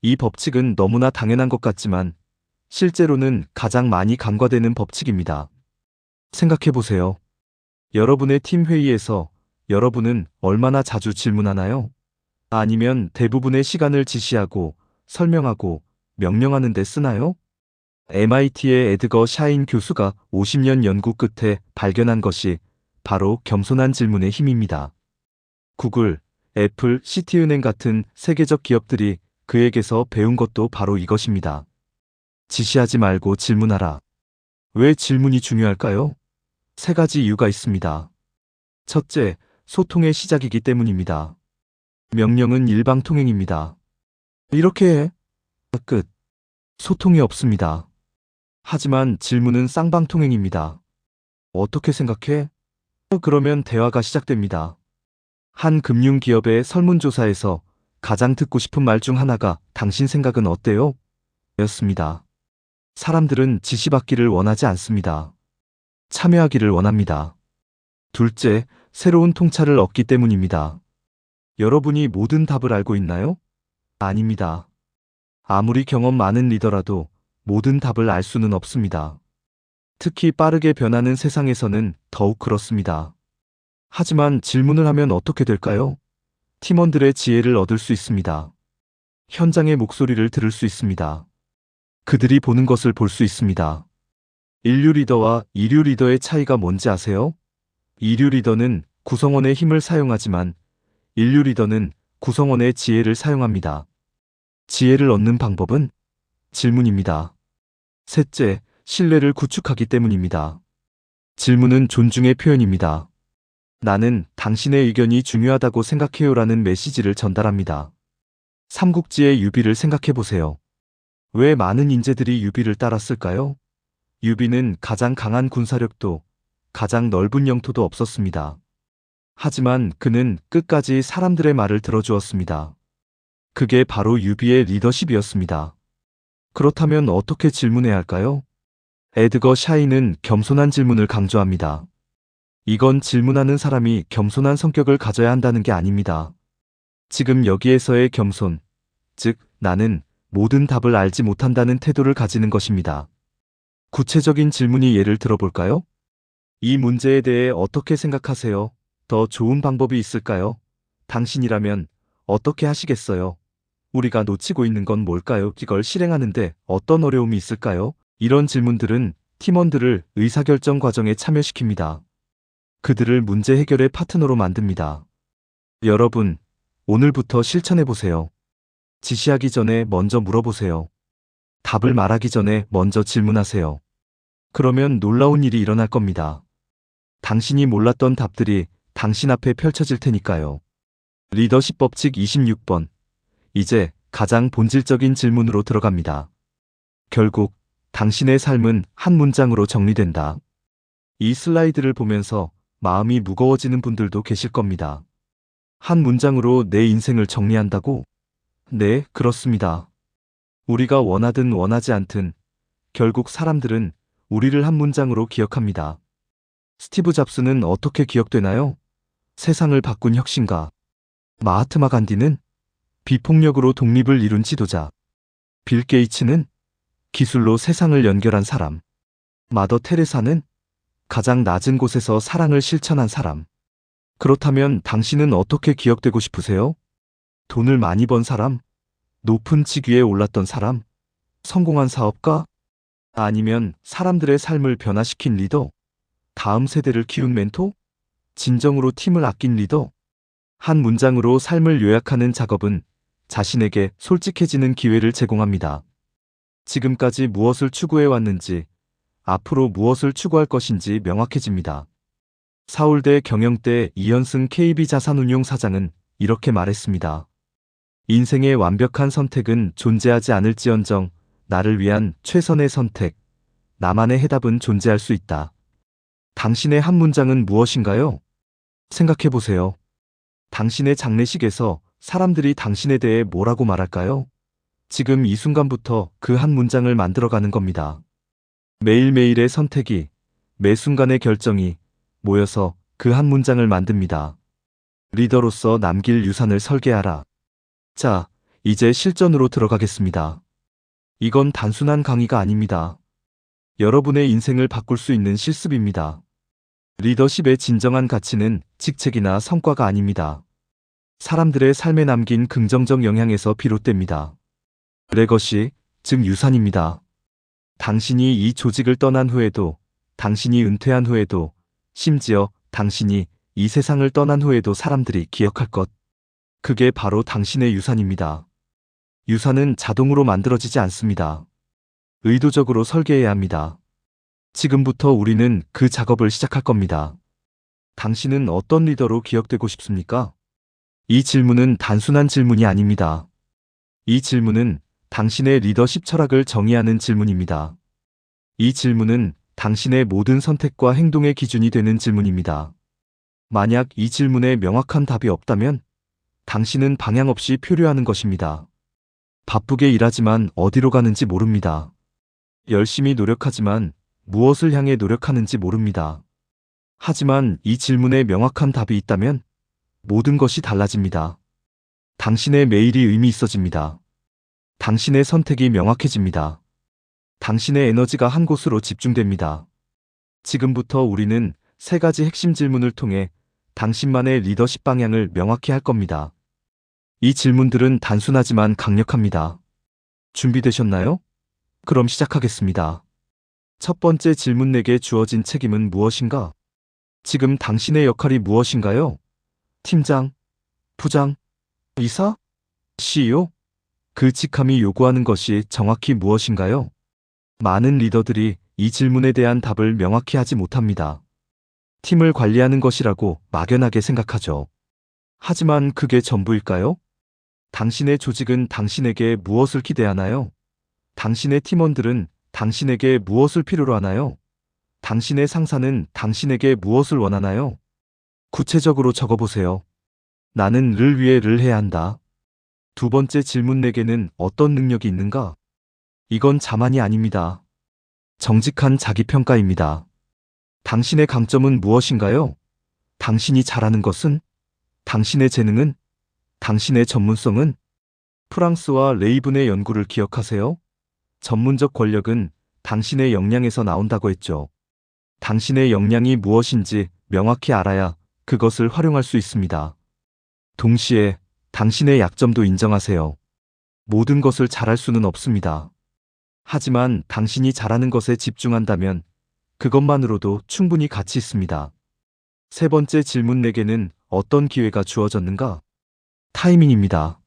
이 법칙은 너무나 당연한 것 같지만 실제로는 가장 많이 간과되는 법칙입니다. 생각해 보세요. 여러분의 팀 회의에서 여러분은 얼마나 자주 질문하나요? 아니면 대부분의 시간을 지시하고 설명하고 명령하는 데 쓰나요? MIT의 에드거 샤인 교수가 50년 연구 끝에 발견한 것이 바로 겸손한 질문의 힘입니다. 구글, 애플, 시티은행 같은 세계적 기업들이 그에게서 배운 것도 바로 이것입니다. 지시하지 말고 질문하라. 왜 질문이 중요할까요? 세 가지 이유가 있습니다. 첫째, 소통의 시작이기 때문입니다. 명령은 일방통행입니다. 이렇게 해. 끝. 소통이 없습니다. 하지만 질문은 쌍방통행입니다. 어떻게 생각해? 그러면 대화가 시작됩니다. 한 금융기업의 설문조사에서 가장 듣고 싶은 말 중 하나가 당신 생각은 어때요? 였습니다. 사람들은 지시받기를 원하지 않습니다. 참여하기를 원합니다. 둘째, 새로운 통찰을 얻기 때문입니다. 여러분이 모든 답을 알고 있나요? 아닙니다. 아무리 경험 많은 리더라도 모든 답을 알 수는 없습니다. 특히 빠르게 변하는 세상에서는 더욱 그렇습니다. 하지만 질문을 하면 어떻게 될까요? 팀원들의 지혜를 얻을 수 있습니다. 현장의 목소리를 들을 수 있습니다. 그들이 보는 것을 볼 수 있습니다. 인류 리더와 이류 리더의 차이가 뭔지 아세요? 이류 리더는 구성원의 힘을 사용하지만 인류 리더는 구성원의 지혜를 사용합니다. 지혜를 얻는 방법은 질문입니다. 셋째, 신뢰를 구축하기 때문입니다. 질문은 존중의 표현입니다. 나는 당신의 의견이 중요하다고 생각해요라는 메시지를 전달합니다. 삼국지의 유비를 생각해 보세요. 왜 많은 인재들이 유비를 따랐을까요? 유비는 가장 강한 군사력도 가장 넓은 영토도 없었습니다. 하지만 그는 끝까지 사람들의 말을 들어주었습니다. 그게 바로 유비의 리더십이었습니다. 그렇다면 어떻게 질문해야 할까요? 에드거 샤이는 겸손한 질문을 강조합니다. 이건 질문하는 사람이 겸손한 성격을 가져야 한다는 게 아닙니다. 지금 여기에서의 겸손, 즉 나는 모든 답을 알지 못한다는 태도를 가지는 것입니다. 구체적인 질문이 예를 들어볼까요? 이 문제에 대해 어떻게 생각하세요? 더 좋은 방법이 있을까요? 당신이라면 어떻게 하시겠어요? 우리가 놓치고 있는 건 뭘까요? 이걸 실행하는데 어떤 어려움이 있을까요? 이런 질문들은 팀원들을 의사결정 과정에 참여시킵니다. 그들을 문제 해결의 파트너로 만듭니다. 여러분, 오늘부터 실천해보세요. 지시하기 전에 먼저 물어보세요. 답을 말하기 전에 먼저 질문하세요. 그러면 놀라운 일이 일어날 겁니다. 당신이 몰랐던 답들이 당신 앞에 펼쳐질 테니까요. 리더십 법칙 26번. 이제 가장 본질적인 질문으로 들어갑니다. 결국 당신의 삶은 한 문장으로 정리된다. 이 슬라이드를 보면서 마음이 무거워지는 분들도 계실 겁니다. 한 문장으로 내 인생을 정리한다고? 네, 그렇습니다. 우리가 원하든 원하지 않든 결국 사람들은 우리를 한 문장으로 기억합니다. 스티브 잡스는 어떻게 기억되나요? 세상을 바꾼 혁신가. 마하트마 간디는 비폭력으로 독립을 이룬 지도자. 빌 게이츠는 기술로 세상을 연결한 사람. 마더 테레사는 가장 낮은 곳에서 사랑을 실천한 사람. 그렇다면 당신은 어떻게 기억되고 싶으세요? 돈을 많이 번 사람? 높은 직위에 올랐던 사람? 성공한 사업가? 아니면 사람들의 삶을 변화시킨 리더? 다음 세대를 키운 멘토? 진정으로 팀을 아낀 리더? 한 문장으로 삶을 요약하는 작업은 자신에게 솔직해지는 기회를 제공합니다. 지금까지 무엇을 추구해 왔는지, 앞으로 무엇을 추구할 것인지 명확해집니다. 서울대 경영대 이현승 KB자산운용 사장은 이렇게 말했습니다. 인생의 완벽한 선택은 존재하지 않을지언정 나를 위한 최선의 선택, 나만의 해답은 존재할 수 있다. 당신의 한 문장은 무엇인가요? 생각해 보세요. 당신의 장례식에서 사람들이 당신에 대해 뭐라고 말할까요? 지금 이 순간부터 그 한 문장을 만들어가는 겁니다. 매일매일의 선택이, 매 순간의 결정이 모여서 그 한 문장을 만듭니다. 리더로서 남길 유산을 설계하라. 자, 이제 실전으로 들어가겠습니다. 이건 단순한 강의가 아닙니다. 여러분의 인생을 바꿀 수 있는 실습입니다. 리더십의 진정한 가치는 직책이나 성과가 아닙니다. 사람들의 삶에 남긴 긍정적 영향에서 비롯됩니다. 레거시, 즉 유산입니다. 당신이 이 조직을 떠난 후에도, 당신이 은퇴한 후에도, 심지어 당신이 이 세상을 떠난 후에도 사람들이 기억할 것. 그게 바로 당신의 유산입니다. 유산은 자동으로 만들어지지 않습니다. 의도적으로 설계해야 합니다. 지금부터 우리는 그 작업을 시작할 겁니다. 당신은 어떤 리더로 기억되고 싶습니까? 이 질문은 단순한 질문이 아닙니다. 이 질문은 당신의 리더십 철학을 정의하는 질문입니다. 이 질문은 당신의 모든 선택과 행동의 기준이 되는 질문입니다. 만약 이 질문에 명확한 답이 없다면 당신은 방향 없이 표류하는 것입니다. 바쁘게 일하지만 어디로 가는지 모릅니다. 열심히 노력하지만 무엇을 향해 노력하는지 모릅니다. 하지만 이 질문에 명확한 답이 있다면 모든 것이 달라집니다. 당신의 매일이 의미 있어집니다. 당신의 선택이 명확해집니다. 당신의 에너지가 한 곳으로 집중됩니다. 지금부터 우리는 세 가지 핵심 질문을 통해 당신만의 리더십 방향을 명확히 할 겁니다. 이 질문들은 단순하지만 강력합니다. 준비되셨나요? 그럼 시작하겠습니다. 첫 번째 질문, 내게 주어진 책임은 무엇인가? 지금 당신의 역할이 무엇인가요? 팀장, 부장, 이사, CEO? 그 직함이 요구하는 것이 정확히 무엇인가요? 많은 리더들이 이 질문에 대한 답을 명확히 하지 못합니다. 팀을 관리하는 것이라고 막연하게 생각하죠. 하지만 그게 전부일까요? 당신의 조직은 당신에게 무엇을 기대하나요? 당신의 팀원들은 당신에게 무엇을 필요로 하나요? 당신의 상사는 당신에게 무엇을 원하나요? 구체적으로 적어보세요. 나는 를 위해 를 해야 한다. 두 번째 질문, 내게는 어떤 능력이 있는가? 이건 자만이 아닙니다. 정직한 자기평가입니다. 당신의 강점은 무엇인가요? 당신이 잘하는 것은? 당신의 재능은? 당신의 전문성은? 프랑스와 레이븐의 연구를 기억하세요? 전문적 권력은 당신의 역량에서 나온다고 했죠. 당신의 역량이 무엇인지 명확히 알아야 그것을 활용할 수 있습니다. 동시에 당신의 약점도 인정하세요. 모든 것을 잘할 수는 없습니다. 하지만 당신이 잘하는 것에 집중한다면 그것만으로도 충분히 가치 있습니다. 세 번째 질문, 내게는 어떤 기회가 주어졌는가? 타이밍입니다.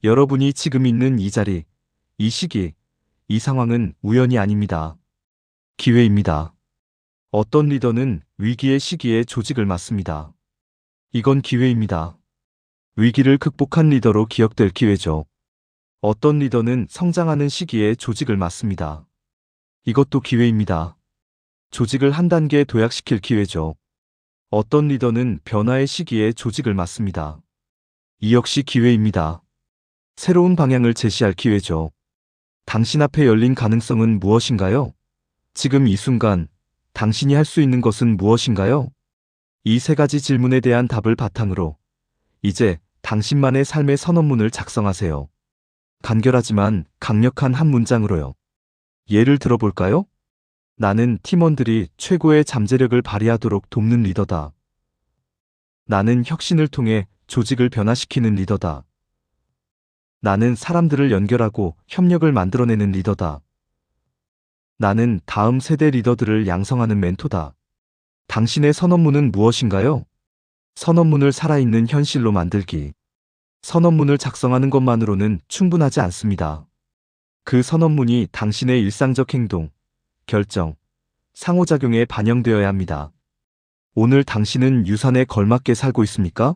여러분이 지금 있는 이 자리, 이 시기, 이 상황은 우연이 아닙니다. 기회입니다. 어떤 리더는 위기의 시기에 조직을 맡습니다. 이건 기회입니다. 위기를 극복한 리더로 기억될 기회죠. 어떤 리더는 성장하는 시기에 조직을 맡습니다. 이것도 기회입니다. 조직을 한 단계 도약시킬 기회죠. 어떤 리더는 변화의 시기에 조직을 맡습니다. 이 역시 기회입니다. 새로운 방향을 제시할 기회죠. 당신 앞에 열린 가능성은 무엇인가요? 지금 이 순간 당신이 할 수 있는 것은 무엇인가요? 이 세 가지 질문에 대한 답을 바탕으로 이제 당신만의 삶의 선언문을 작성하세요. 간결하지만 강력한 한 문장으로요. 예를 들어볼까요? 나는 팀원들이 최고의 잠재력을 발휘하도록 돕는 리더다. 나는 혁신을 통해 조직을 변화시키는 리더다. 나는 사람들을 연결하고 협력을 만들어내는 리더다. 나는 다음 세대 리더들을 양성하는 멘토다. 당신의 선언문은 무엇인가요? 선언문을 살아있는 현실로 만들기. 선언문을 작성하는 것만으로는 충분하지 않습니다. 그 선언문이 당신의 일상적 행동, 결정, 상호작용에 반영되어야 합니다. 오늘 당신은 유산에 걸맞게 살고 있습니까?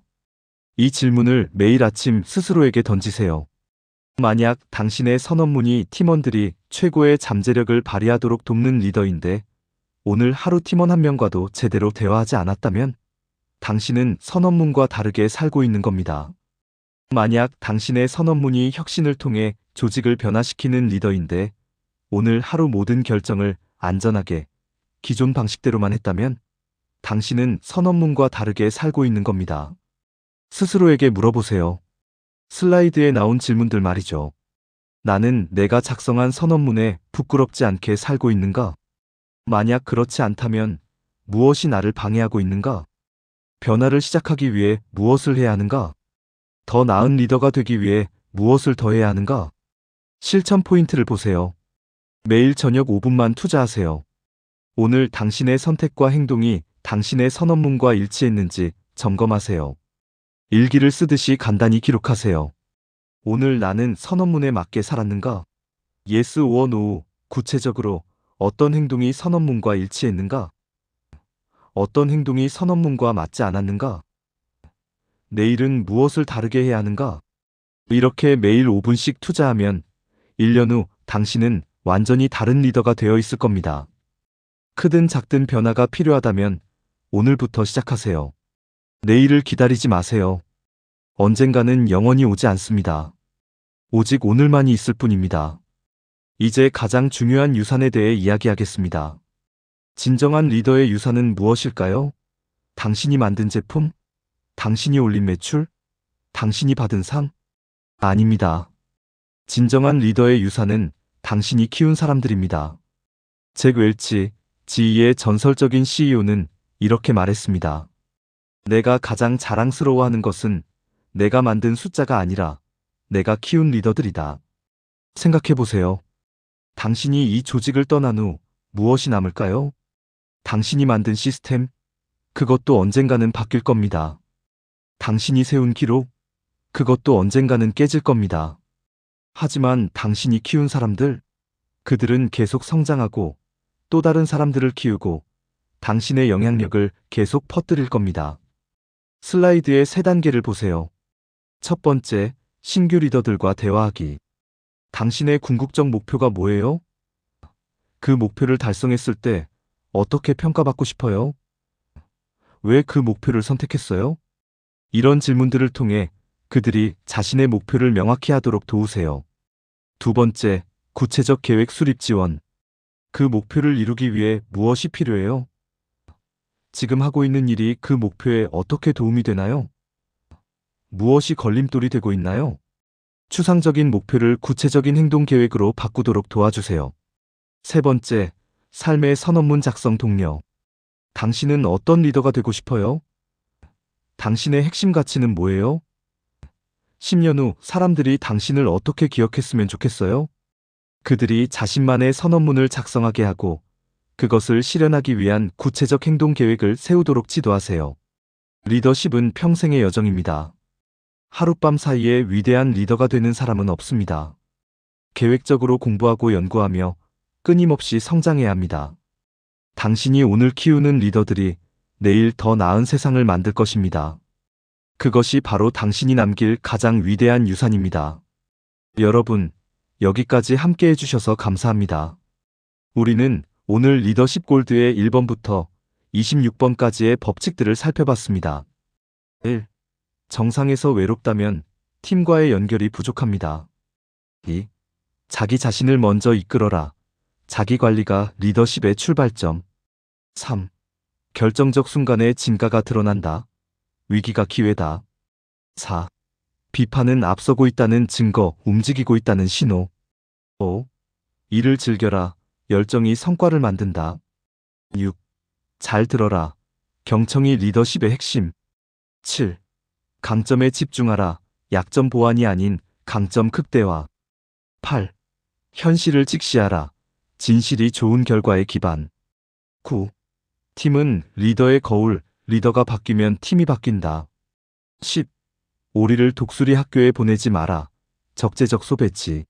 이 질문을 매일 아침 스스로에게 던지세요. 만약 당신의 선언문이 팀원들이 최고의 잠재력을 발휘하도록 돕는 리더인데 오늘 하루 팀원 한 명과도 제대로 대화하지 않았다면 당신은 선언문과 다르게 살고 있는 겁니다. 만약 당신의 선언문이 혁신을 통해 조직을 변화시키는 리더인데 오늘 하루 모든 결정을 안전하게 기존 방식대로만 했다면 당신은 선언문과 다르게 살고 있는 겁니다. 스스로에게 물어보세요. 슬라이드에 나온 질문들 말이죠. 나는 내가 작성한 선언문에 부끄럽지 않게 살고 있는가? 만약 그렇지 않다면 무엇이 나를 방해하고 있는가? 변화를 시작하기 위해 무엇을 해야 하는가? 더 나은 리더가 되기 위해 무엇을 더 해야 하는가? 실천 포인트를 보세요. 매일 저녁 5분만 투자하세요. 오늘 당신의 선택과 행동이 당신의 선언문과 일치했는지 점검하세요. 일기를 쓰듯이 간단히 기록하세요. 오늘 나는 선언문에 맞게 살았는가? Yes or No. 구체적으로 어떤 행동이 선언문과 일치했는가? 어떤 행동이 선언문과 맞지 않았는가? 내일은 무엇을 다르게 해야 하는가? 이렇게 매일 5분씩 투자하면 1년 후 당신은 완전히 다른 리더가 되어 있을 겁니다. 크든 작든 변화가 필요하다면 오늘부터 시작하세요. 내일을 기다리지 마세요. 언젠가는 영원히 오지 않습니다. 오직 오늘만이 있을 뿐입니다. 이제 가장 중요한 유산에 대해 이야기하겠습니다. 진정한 리더의 유산은 무엇일까요? 당신이 만든 제품? 당신이 올린 매출? 당신이 받은 상? 아닙니다. 진정한 리더의 유산은 당신이 키운 사람들입니다. 잭 웰치, GE의 전설적인 CEO는 이렇게 말했습니다. 내가 가장 자랑스러워하는 것은 내가 만든 숫자가 아니라 내가 키운 리더들이다. 생각해보세요. 당신이 이 조직을 떠난 후 무엇이 남을까요? 당신이 만든 시스템, 그것도 언젠가는 바뀔 겁니다. 당신이 세운 기록, 그것도 언젠가는 깨질 겁니다. 하지만 당신이 키운 사람들, 그들은 계속 성장하고 또 다른 사람들을 키우고 당신의 영향력을 계속 퍼뜨릴 겁니다. 슬라이드의 세 단계를 보세요. 첫 번째, 신규 리더들과 대화하기. 당신의 궁극적 목표가 뭐예요? 그 목표를 달성했을 때 어떻게 평가받고 싶어요? 왜 그 목표를 선택했어요? 이런 질문들을 통해 그들이 자신의 목표를 명확히 하도록 도우세요. 두 번째, 구체적 계획 수립 지원. 그 목표를 이루기 위해 무엇이 필요해요? 지금 하고 있는 일이 그 목표에 어떻게 도움이 되나요? 무엇이 걸림돌이 되고 있나요? 추상적인 목표를 구체적인 행동 계획으로 바꾸도록 도와주세요. 세 번째, 삶의 선언문 작성 독려. 당신은 어떤 리더가 되고 싶어요? 당신의 핵심 가치는 뭐예요? 10년 후 사람들이 당신을 어떻게 기억했으면 좋겠어요? 그들이 자신만의 선언문을 작성하게 하고 그것을 실현하기 위한 구체적 행동 계획을 세우도록 지도하세요. 리더십은 평생의 여정입니다. 하룻밤 사이에 위대한 리더가 되는 사람은 없습니다. 계획적으로 공부하고 연구하며 끊임없이 성장해야 합니다. 당신이 오늘 키우는 리더들이 내일 더 나은 세상을 만들 것입니다. 그것이 바로 당신이 남길 가장 위대한 유산입니다. 여러분, 여기까지 함께 해주셔서 감사합니다. 우리는 오늘 리더십 골드의 1번부터 26번까지의 법칙들을 살펴봤습니다. 1. 정상에서 외롭다면 팀과의 연결이 부족합니다. 2. 자기 자신을 먼저 이끌어라. 자기 관리가 리더십의 출발점. 3. 결정적 순간에 진가가 드러난다. 위기가 기회다. 4. 비판은 앞서고 있다는 증거, 움직이고 있다는 신호. 5. 일을 즐겨라. 열정이 성과를 만든다. 6. 잘 들어라. 경청이 리더십의 핵심. 7. 강점에 집중하라. 약점 보완이 아닌 강점 극대화. 8. 현실을 직시하라. 진실이 좋은 결과의 기반. 9. 팀은 리더의 거울, 리더가 바뀌면 팀이 바뀐다. 10. 오리를 독수리 학교에 보내지 마라. 적재적소 배치.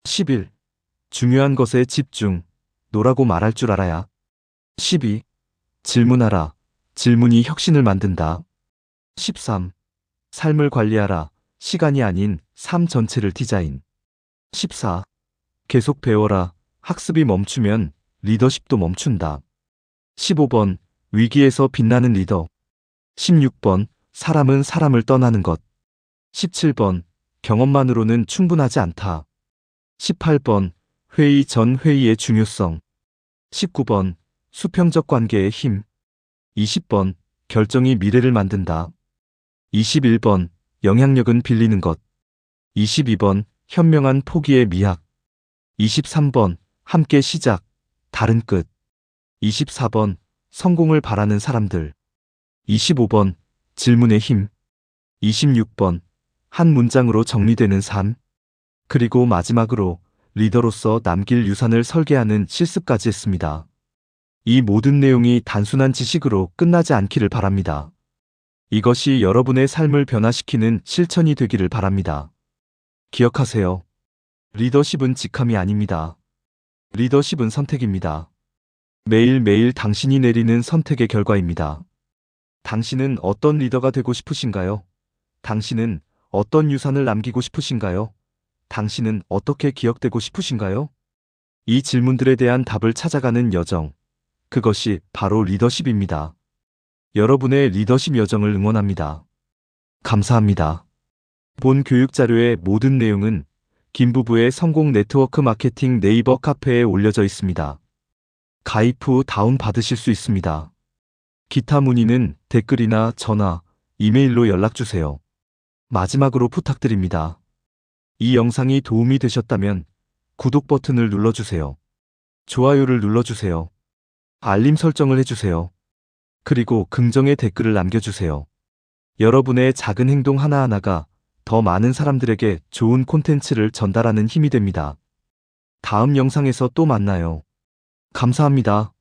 11. 중요한 것에 집중, 노라고 말할 줄 알아야. 12. 질문하라. 질문이 혁신을 만든다. 13. 삶을 관리하라. 시간이 아닌 삶 전체를 디자인. 14. 계속 배워라. 학습이 멈추면 리더십도 멈춘다. 15번. 위기에서 빛나는 리더. 16번. 사람은 사람을 떠나는 것. 17번. 경험만으로는 충분하지 않다. 18번. 회의 전 회의의 중요성. 19번. 수평적 관계의 힘. 20번. 결정이 미래를 만든다. 21번. 영향력은 빌리는 것. 22번. 현명한 포기의 미학. 23번. 함께 시작, 다른 끝. 24번. 성공을 바라는 사람들. 25번. 질문의 힘. 26번. 한 문장으로 정리되는 삶. 그리고 마지막으로 리더로서 남길 유산을 설계하는 실습까지 했습니다. 이 모든 내용이 단순한 지식으로 끝나지 않기를 바랍니다. 이것이 여러분의 삶을 변화시키는 실천이 되기를 바랍니다. 기억하세요. 리더십은 직함이 아닙니다. 리더십은 선택입니다. 매일매일 당신이 내리는 선택의 결과입니다. 당신은 어떤 리더가 되고 싶으신가요? 당신은 어떤 유산을 남기고 싶으신가요? 당신은 어떻게 기억되고 싶으신가요? 이 질문들에 대한 답을 찾아가는 여정, 그것이 바로 리더십입니다. 여러분의 리더십 여정을 응원합니다. 감사합니다. 본 교육 자료의 모든 내용은 김부부의 성공 네트워크 마케팅 네이버 카페에 올려져 있습니다. 가입 후 다운받으실 수 있습니다. 기타 문의는 댓글이나 전화, 이메일로 연락주세요. 마지막으로 부탁드립니다. 이 영상이 도움이 되셨다면 구독 버튼을 눌러주세요. 좋아요를 눌러주세요. 알림 설정을 해주세요. 그리고 긍정의 댓글을 남겨주세요. 여러분의 작은 행동 하나하나가 더 많은 사람들에게 좋은 콘텐츠를 전달하는 힘이 됩니다. 다음 영상에서 또 만나요. 감사합니다.